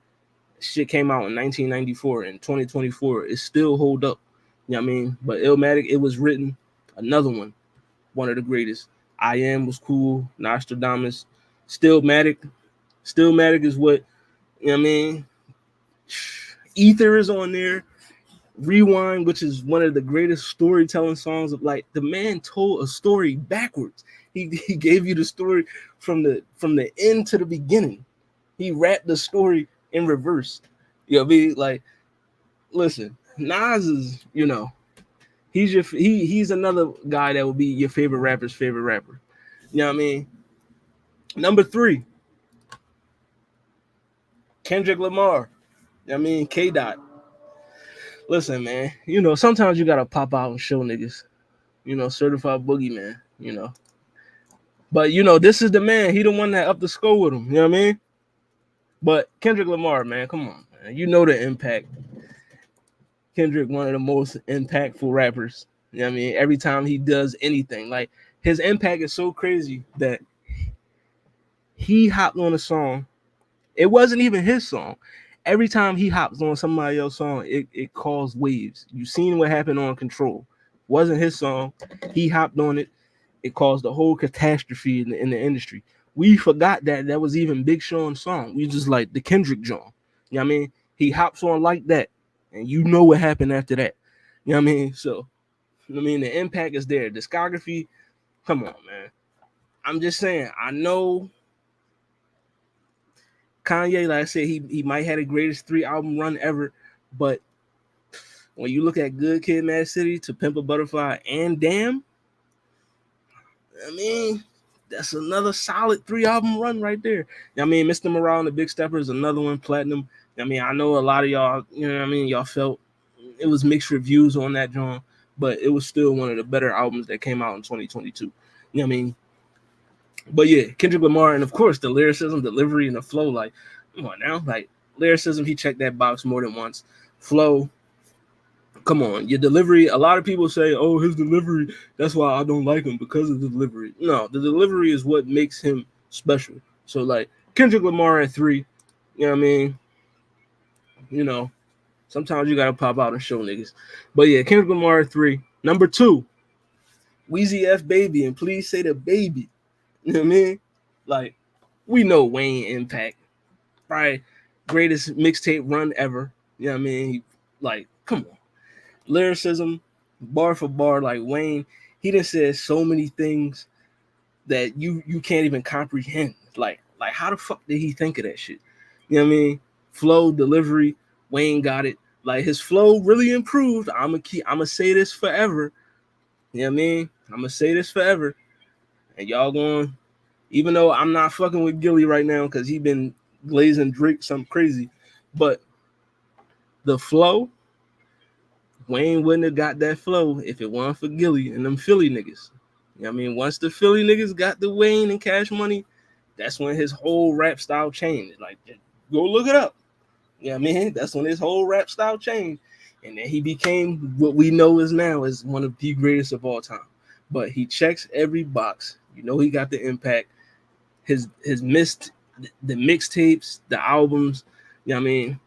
shit came out in 1994 and 2024. It still hold up. You know what I mean? But Illmatic, it was written, another one. one of the greatest. I Am was cool. Nostradamus, Stillmatic. Stillmatic is what, you know what I mean? Ether is on there. Rewind, which is one of the greatest storytelling songs of, like, the man told a story backwards. He gave you the story from the end to the beginning. He rapped the story in reverse. You know what I mean? Like, listen, Nas is, he's another guy that will be your favorite rapper's favorite rapper. You know what I mean? Number 3, Kendrick Lamar. You know what I mean? K Dot. Listen, man, sometimes you gotta pop out and show niggas, certified boogeyman, But this is the man. He the one that up the score with him. You know what I mean? But Kendrick Lamar, man, come on, man. You know the impact. Kendrick, one of the most impactful rappers. You know what I mean? Every time he does anything, like, his impact is so crazy that he hopped on a song. It wasn't even his song. Every time he hops on somebody else's song, it caused waves. You seen what happened on Control. Wasn't his song. He hopped on it. It caused a whole catastrophe in the industry. We forgot that was even Big Sean's song. We just like the Kendrick John. You know what I mean? He hops on like that, and you know what happened after that. You know what I mean? So, I mean, the impact is there. Discography, come on, man. I'm just saying, I know Kanye, like I said, he might have the greatest 3-album run ever, but when you look at Good Kid, Mad City, To Pimp a Butterfly, and Damn, I mean, that's another solid 3-album run right there. I mean, Mr. Morale and the Big Stepper is another one, platinum. I mean, I know a lot of y'all, you know what I mean, y'all felt it was mixed reviews on that John, but it was still one of the better albums that came out in 2022. You know what I mean? But yeah, Kendrick Lamar, and of course the lyricism, delivery, and the flow. Like, come on now, like, lyricism, he checked that box more than once. Flow, come on, your delivery. A lot of people say, "Oh, his delivery. That's why I don't like him, because of the delivery." No, the delivery is what makes him special. So, like, Kendrick Lamar at 3. You know what I mean? Sometimes you gotta pop out and show niggas. But yeah, Kendrick Lamar at 3. Number 2, Weezy F Baby, and Please Say the Baby. You know what I mean? Like, we know Wayne impact. Probably greatest mixtape run ever. You know what I mean? Like, come on. Lyricism, bar for bar, like Wayne, he done said so many things that you can't even comprehend. Like how the fuck did he think of that shit? You know what I mean? Flow, delivery, Wayne got it. Like, his flow really improved. I'ma say this forever. You know what I mean? I'ma say this forever. And y'all going, even though I'm not fucking with Gilly right now because he been glazing Drake something crazy, but the flow, Wayne wouldn't have got that flow if it wasn't for Gilly and them Philly niggas. You know what I mean? Once the Philly niggas got the Wayne and Cash Money, that's when his whole rap style changed. Like, go look it up. You know what I mean? That's when his whole rap style changed. And then he became what we know is now as one of the greatest of all time. But he checks every box. You know, he got the impact. His missed the mixtapes, the albums, you know what I mean?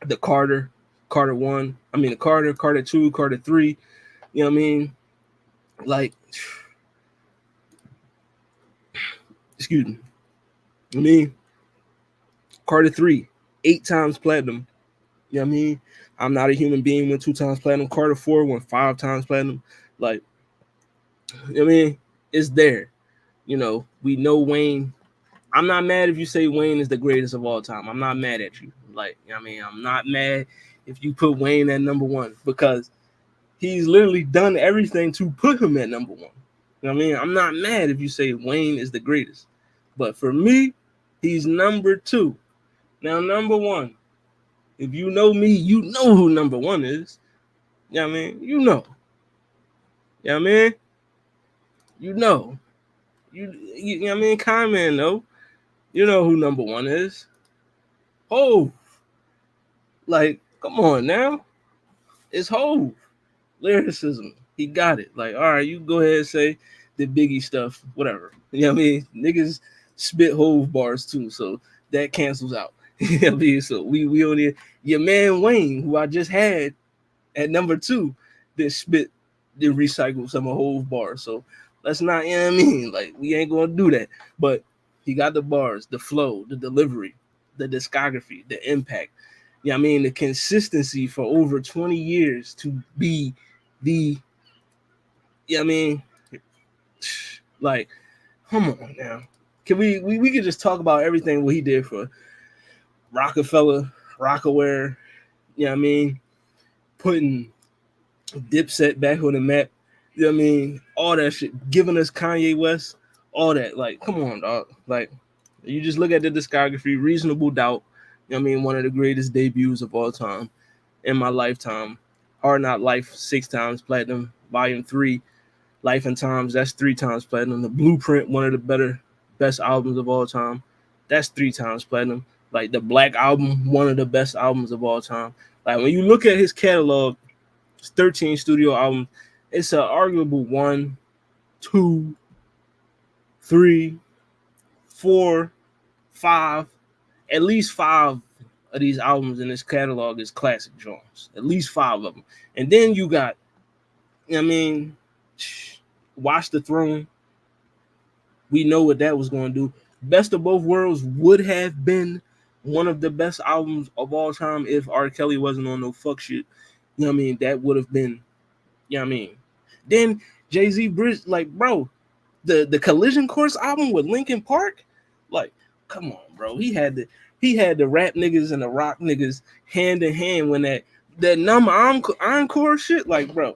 The Carter 1, I mean the Carter 2, Carter 3, you know what I mean? Like, excuse me. I mean, Carter 3, 8 times platinum. You know what I mean? I'm Not a Human Being went 2 times platinum. Carter 4 went 5 times platinum. Like, you know what I mean? It's there. We know Wayne. I'm not mad if you say Wayne is the greatest of all time. I'm not mad at you. Like, you know what I mean? I'm not mad if you put Wayne at number 1, because he's literally done everything to put him at number 1. You know what I mean? I'm not mad if you say Wayne is the greatest. But for me, he's number 2. Now, number 1, if you know me, you know who number 1 is. You know what I mean? You know. You know what I mean? You know. You know what I mean? Comment, though. You know who number 1 is. Hove. Like, come on now. It's Hove. Lyricism. He got it. Like, all right, you go ahead and say the Biggie stuff, whatever. You know what I mean? Niggas spit Hove bars too, so that cancels out. You know what I mean? So we only, your man Wayne, who I just had at number 2, that recycle some of Hove bars. So Let's not, you know what I mean? Like, we ain't gonna do that. But he got the bars, the flow, the delivery, the discography, the impact. You know what I mean? The consistency for over 20 years to be the, you know what I mean? Like, come on now. Can we could just talk about everything what he did for Rockefeller, Rockaware, you know what I mean? Putting Dipset back on the map. You know what I mean? All that shit. Giving us Kanye West, all that. Like, come on, dog. Like, you just look at the discography, Reasonable Doubt. You know what I mean? One of the greatest debuts of all time in my lifetime. Hard Not Life, 6 times platinum. Volume 3, Life and Times, that's 3 times platinum. The Blueprint, one of the best albums of all time. That's 3 times platinum. Like the Black Album, one of the best albums of all time. Like when you look at his catalog, 13 studio albums. It's an arguable 1, 2, 3, 4, 5. At least 5 of these albums in this catalog is classic Jones. At least 5 of them. And then you got, you know what I mean, Watch the Throne. We know what that was going to do. Best of Both Worlds would have been one of the best albums of all time if R. Kelly wasn't on no fuck shit. You know what I mean? That would have been, you know what I mean? Then Jay-Z Bridge, like, bro, the Collision Course album with Linkin Park, like, come on, bro. He had the rap niggas and the rock niggas hand in hand when that number encore shit, like, bro.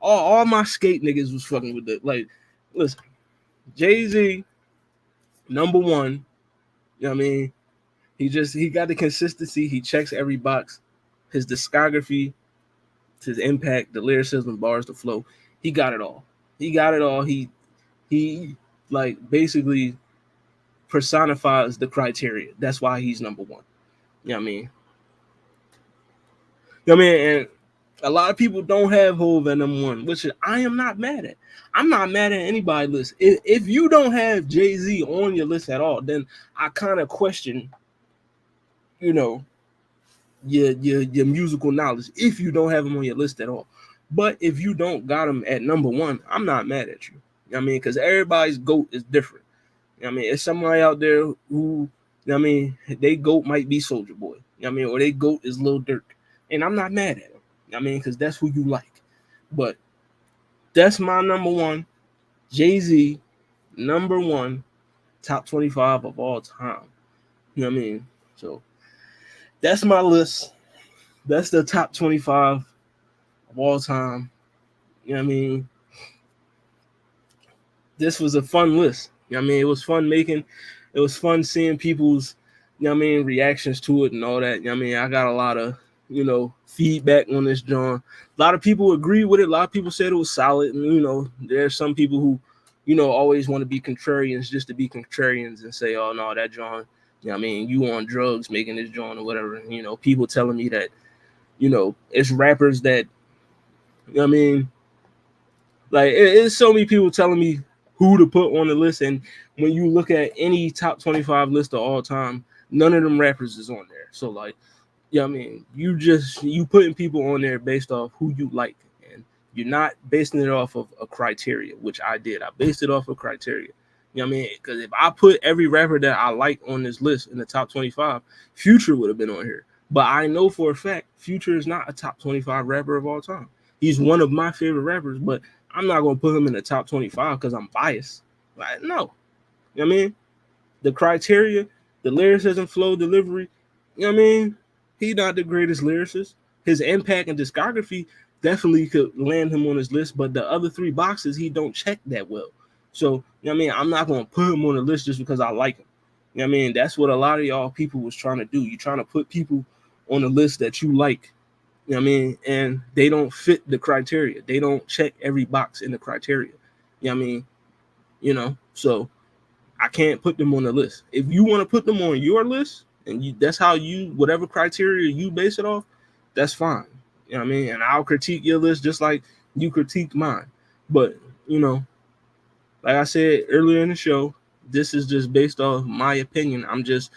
All my skate niggas was fucking with it. Like, listen, Jay-Z, number one, you know what I mean? He got the consistency, he checks every box, his discography, his impact, the lyricism, bars, the flow. He got it all. He got it all. He like basically personifies the criteria. That's why he's number one. You know what I mean? You know what I mean? And a lot of people don't have Hov at number one, which I am not mad at. I'm not mad at anybody's list. If you don't have Jay-Z on your list at all, then I kind of question, you know, your musical knowledge if you don't have him on your list at all. But if you don't got him at number one, I'm not mad at you. You know what I mean? Because everybody's GOAT is different. You know what I mean? It's somebody out there who, you know what I mean, they GOAT might be Soulja Boy. You know what I mean? Or they GOAT is Lil Durk. And I'm not mad at him. You know what I mean? Because that's who you like. But that's my number one. Jay-Z, number one, top 25 of all time. You know what I mean? So that's my list. That's the top 25 of all time. You know what I mean? This was a fun list. You know what I mean? It was fun it was fun seeing people's, you know what I mean, reactions to it and all that. You know what I mean? I got a lot of, you know, feedback on this, John. A lot of people agree with it. A lot of people said it was solid. And, you know, there's some people who, you know, always want to be contrarians just to be contrarians and say, oh, no, that John, you know what I mean, you on drugs making this John or whatever. And, you know, people telling me that, you know, it's rappers that, you know what I mean, like it's so many people telling me who to put on the list. And when you look at any top 25 list of all time, none of them rappers is on there. So like, yeah, I mean, you putting people on there based off who you like, and you're not basing it off of a criteria, which I did. I based it off of criteria. You know what I mean? Because if I put every rapper that I like on this list in the top 25, Future would have been on here. But I know for a fact Future is not a top 25 rapper of all time. He's one of my favorite rappers, but I'm not gonna put him in the top 25 because I'm biased. Like, no. You know what I mean? The criteria, the lyricism, flow, delivery, you know what I mean? He's not the greatest lyricist. His impact and discography definitely could land him on his list, but the other 3 boxes he don't check that well. So, you know what I mean? I'm not gonna put him on the list just because I like him. You know what I mean? That's what a lot of y'all people was trying to do. You're trying to put people on the list that you like. You know what I mean? And they don't fit the criteria. They don't check every box in the criteria. You know what I mean? You know, so I can't put them on the list. If you want to put them on your list and that's how you, whatever criteria you base it off, that's fine. You know what I mean? And I'll critique your list just like you critiqued mine. But, you know, like I said earlier in the show, this is just based off my opinion. I'm just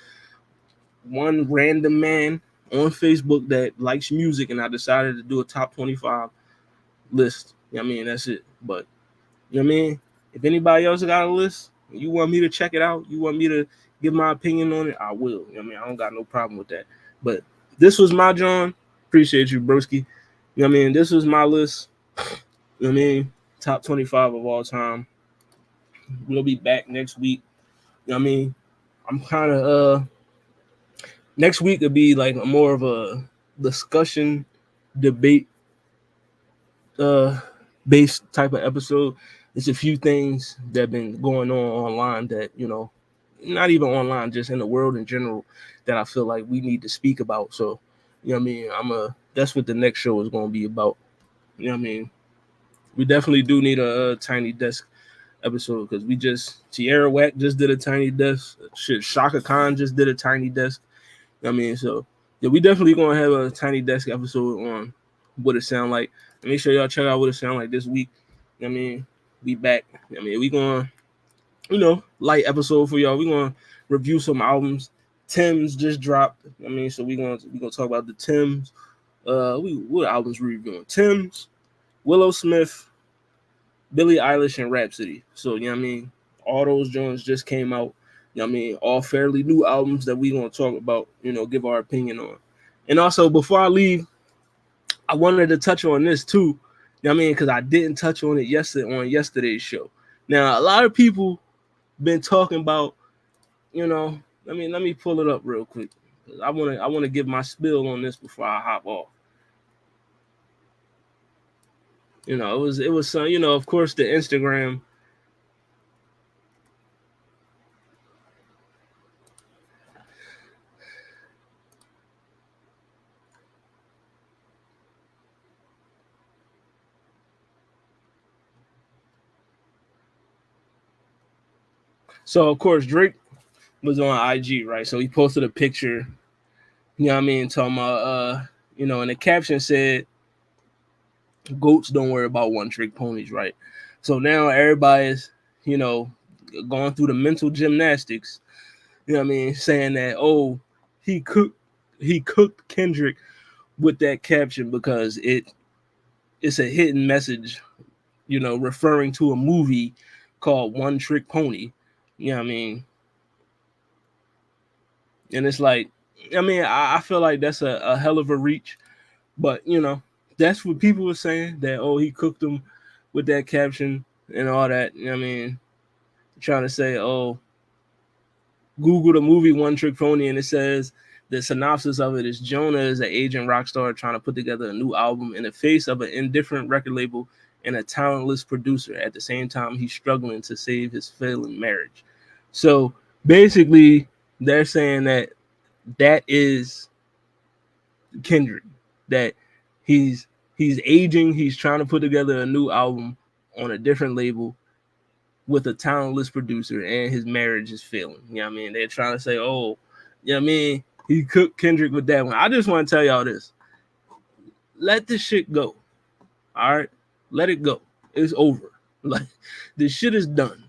one random man on Facebook that likes music, and I decided to do a top 25 list. You know what I mean? That's it. But, you know what I mean? If anybody else got a list, you want me to check it out, you want me to give my opinion on it, I will. You know what I mean? I don't got no problem with that. But this was my John. Appreciate you, broski. You know what I mean? This was my list. You know what I mean? Top 25 of all time. We'll be back next week. You know what I mean? I'm kind of next week will be like more of a discussion, debate uh based type of episode. It's a few things that have been going on online that, not even online, just in the world in general, that I feel like we need to speak about. So, you know what I mean? That's what the next show is going to be about. You know what I mean? We definitely do need a tiny desk episode because Tierra Whack just did a tiny desk. Shit, Shaka Khan just did a tiny desk. You know what I mean? So, yeah, we definitely going to have a tiny desk episode on what it sound like. And make sure y'all check out what it sound like this week. You know what I mean? We back. I mean, we going to, light episode for y'all. We going to review some albums. Tim's just dropped. I mean, so we gonna talk about the Tim's. What albums we reviewing? Tim's, Willow Smith, Billie Eilish, and Rhapsody. So, you know what I mean? All those joints just came out. You know what I mean? All fairly new albums that we gonna talk about, give our opinion on. And also, before I leave, I wanted to touch on this too. You know what I mean? Because I didn't touch on it on yesterday's show. Now, a lot of people been talking about, let me pull it up real quick. I wanna give my spill on this before I hop off. It was some, of course, the Instagram. So of course Drake was on IG, right? So he posted a picture, you know what I mean, talking about and the caption said, "Goats don't worry about one trick ponies," right? So now everybody's, going through the mental gymnastics, you know what I mean, saying that, oh, he cooked Kendrick with that caption because it's a hidden message, referring to a movie called One Trick Pony. You know what I mean? And it's like, I mean, I feel like that's a hell of a reach, but that's what people were saying, that, oh, he cooked them with that caption and all that. You know what I mean? Trying to say, oh, Google the movie One Trick Pony, and it says the synopsis of it is Jonah is an aging rock star trying to put together a new album in the face of an indifferent record label and a talentless producer. At the same time, he's struggling to save his failing marriage. So basically, they're saying that is Kendrick, that he's aging, he's trying to put together a new album on a different label with a talentless producer, and his marriage is failing. You know what I mean? They're trying to say, oh, you know what I mean, he cooked Kendrick with that one. I just want to tell y'all this. Let this shit go. All right? Let it go. It's over. Like, this shit is done.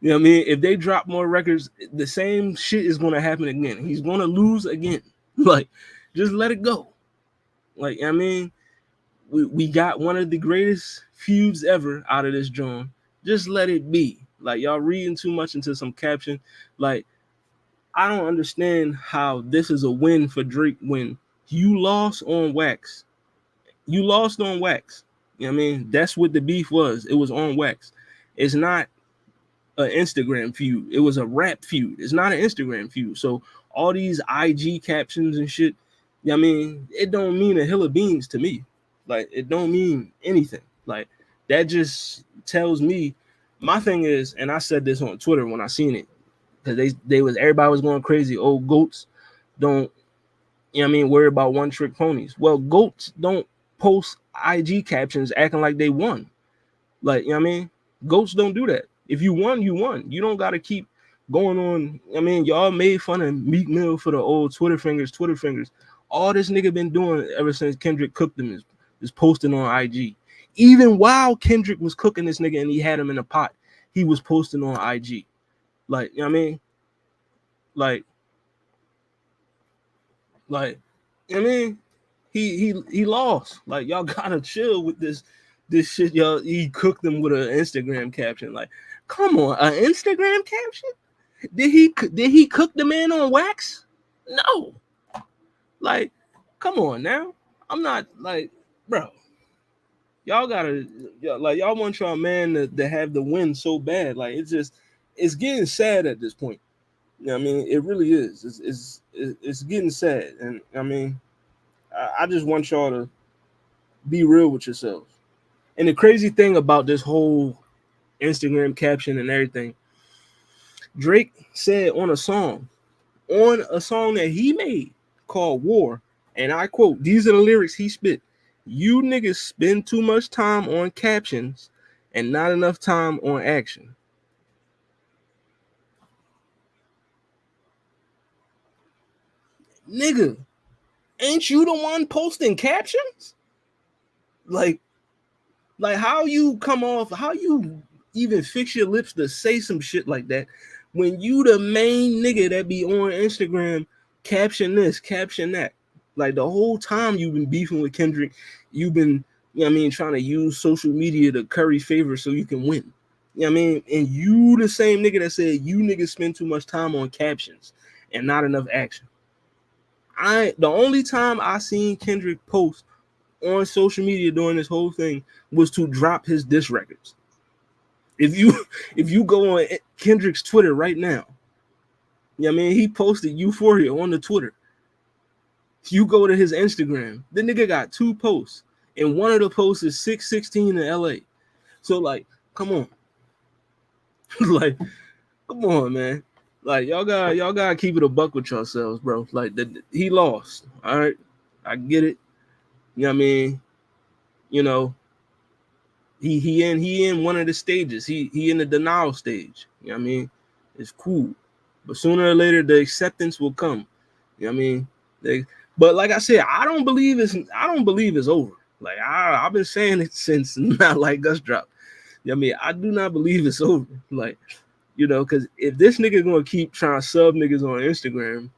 You know what I mean? If they drop more records, the same shit is going to happen again. He's going to lose again. Like, just let it go. Like, I mean, we got one of the greatest feuds ever out of this joint. Just let it be. Like, y'all reading too much into some caption. Like, I don't understand how this is a win for Drake when you lost on wax. You lost on wax. You know what I mean? That's what the beef was. It was on wax. It's not an Instagram feud. It was a rap feud. It's not an Instagram feud. So all these IG captions and shit, you know what I mean, it don't mean a hill of beans to me. Like, it don't mean anything. Like, that just tells me, my thing is, and I said this on Twitter when I seen it, because everybody was going crazy. Oh, goats don't, you know what I mean, worry about one trick ponies. Well, goats don't post IG captions acting like they won. Like, you know what I mean? Goats don't do that. If you won, you won. You don't got to keep going on. I mean, y'all made fun of Meek Mill for the old Twitter fingers. All this nigga been doing ever since Kendrick cooked him is posting on IG. Even while Kendrick was cooking this nigga and he had him in a pot, he was posting on IG. Like, you know what I mean? Like, you know what I mean? He lost. Like, y'all gotta chill with this this shit, y'all. He cooked them with an Instagram caption. Like, come on, an Instagram caption? Did he cook the man on wax? No. Like, come on now. I'm not like, bro. Y'all gotta like y'all want y'all man to have the win so bad. Like it's getting sad at this point. You know what I mean? It really is. It's getting sad. And I mean, I just want y'all to be real with yourselves. And the crazy thing about this whole Instagram caption and everything, Drake said on a song that he made called War, and I quote, these are the lyrics he spit. You niggas spend too much time on captions and not enough time on action. Nigga, ain't you the one posting captions? Like how you come off, how you even fix your lips to say some shit like that when you the main nigga that be on Instagram caption this, caption that. Like the whole time you've been beefing with Kendrick, you've been, you know what I mean, trying to use social media to curry favor so you can win. You know what I mean? And you the same nigga that said you niggas spend too much time on captions and not enough action. The only time I seen Kendrick post on social media during this whole thing was to drop his diss records. If you go on Kendrick's Twitter right now, you know what I mean, he posted Euphoria on the Twitter. You go to his Instagram, the nigga got 2 posts, and one of the posts is 616 in LA. So like, come on. Like, come on, man. Like y'all gotta keep it a buck with yourselves, bro. Like he lost. All right. I get it. You know what I mean? You know, he in one of the stages. He in the denial stage. You know what I mean? It's cool. But sooner or later the acceptance will come. You know what I mean? But like I said, I don't believe it's over. Like I've been saying it since Not Like Us dropped. You know what I mean? I do not believe it's over. Like, you know, because if this nigga gonna keep trying to sub niggas on Instagram,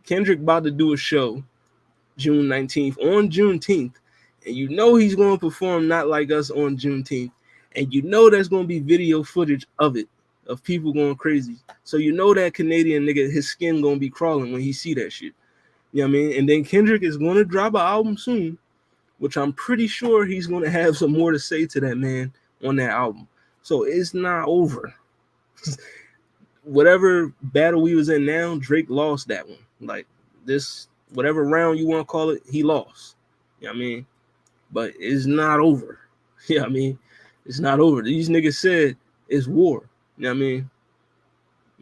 Kendrick about to do a show June 19th on Juneteenth, and you know he's going to perform Not Like Us on Juneteenth, and you know there's going to be video footage of it, of people going crazy. So you know that Canadian nigga, his skin going to be crawling when he see that shit. You know what I mean? And then Kendrick is going to drop an album soon, which I'm pretty sure he's going to have some more to say to that man on that album. So it's not over. Whatever battle we was in now, Drake lost that one. Like this, whatever round you want to call it, he lost. You know what I mean? But it's not over. You know what I mean? It's not over. These niggas said it's war. You know what I mean?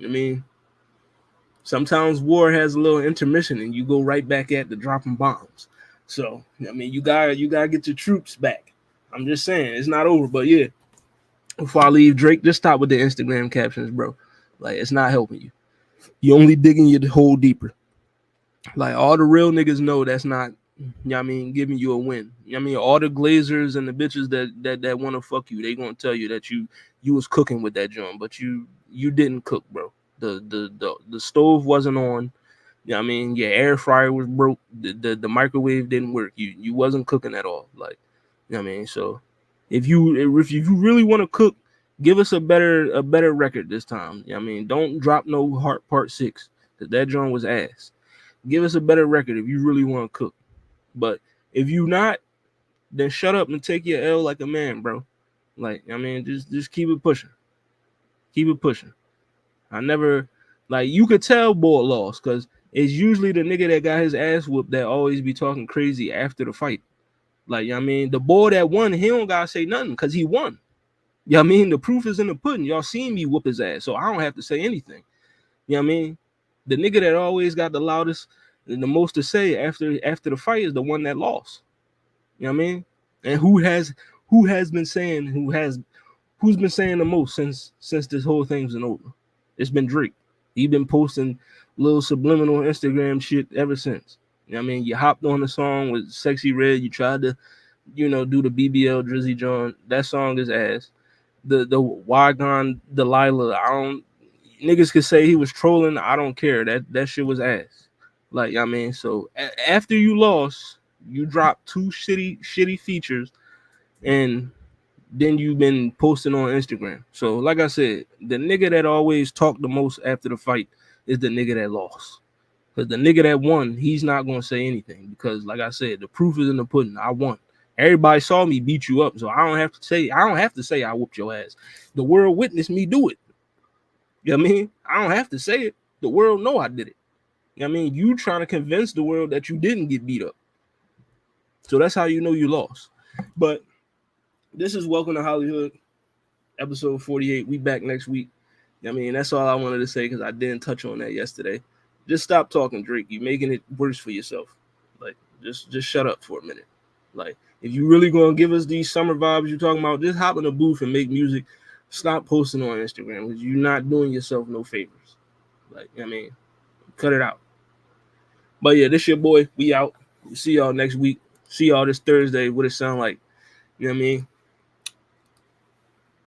I mean, sometimes war has a little intermission and you go right back at the dropping bombs. So, I mean, you gotta get your troops back. I'm just saying, it's not over. But yeah, before I leave, Drake, just stop with the Instagram captions, bro. Like, it's not helping you. You're only digging your hole deeper. Like, all the real niggas know that's not, you know what I mean, giving you a win. You know what I mean? All the glazers and the bitches that want to fuck you, they gonna tell you that you was cooking with that joint, but you didn't cook, bro. The stove wasn't on. You know what I mean? Your air fryer was broke. The microwave didn't work. You wasn't cooking at all. Like, you know what I mean? So if you really want to cook, give us a better record this time. You know what I mean? Don't drop no Heart Part 6, because that joint was ass. Give us a better record if you really want to cook. But if you not, then shut up and take your L like a man, bro. Like, I mean, just keep it pushing. Keep it pushing. I never, like, you could tell Boy lost, because it's usually the nigga that got his ass whooped that always be talking crazy after the fight. Like, you know what I mean? The boy that won, he don't gotta say nothing because he won. You know what I mean? The proof is in the pudding. Y'all seen me whoop his ass, so I don't have to say anything. You know what I mean? The nigga that always got the loudest and the most to say after the fight is the one that lost. You know what I mean? And who's been saying the most since this whole thing's been over? It's been Drake. He been posting little subliminal Instagram shit ever since. You know what I mean? You hopped on the song with Sexy Red. You tried to, you know, do the BBL Drizzy John. That song is ass. The Wygon Delilah. Niggas could say he was trolling. I don't care. That shit was ass. Like, I mean, so after you lost, you dropped 2 shitty features, and then you've been posting on Instagram. So, like I said, the nigga that always talked the most after the fight is the nigga that lost. Because the nigga that won, he's not gonna say anything. Because, like I said, the proof is in the pudding. I won. Everybody saw me beat you up, so I don't have to say I whooped your ass. The world witnessed me do it. You know what I mean? I don't have to say it. The world know I did it. You know what I mean? You trying to convince the world that you didn't get beat up. So that's how you know you lost. But this is Welcome to HollyHood, episode 48. We back next week. I mean, that's all I wanted to say because I didn't touch on that yesterday. Just stop talking, Drake. You're making it worse for yourself. Like, just shut up for a minute. Like, if you really gonna give us these summer vibes you're talking about, just hop in a booth and make music. Stop posting on Instagram because you're not doing yourself no favors. Like, I mean, cut it out. But yeah, this your boy. We out. We'll see y'all next week. See y'all this Thursday. What it sound like? You know what I mean?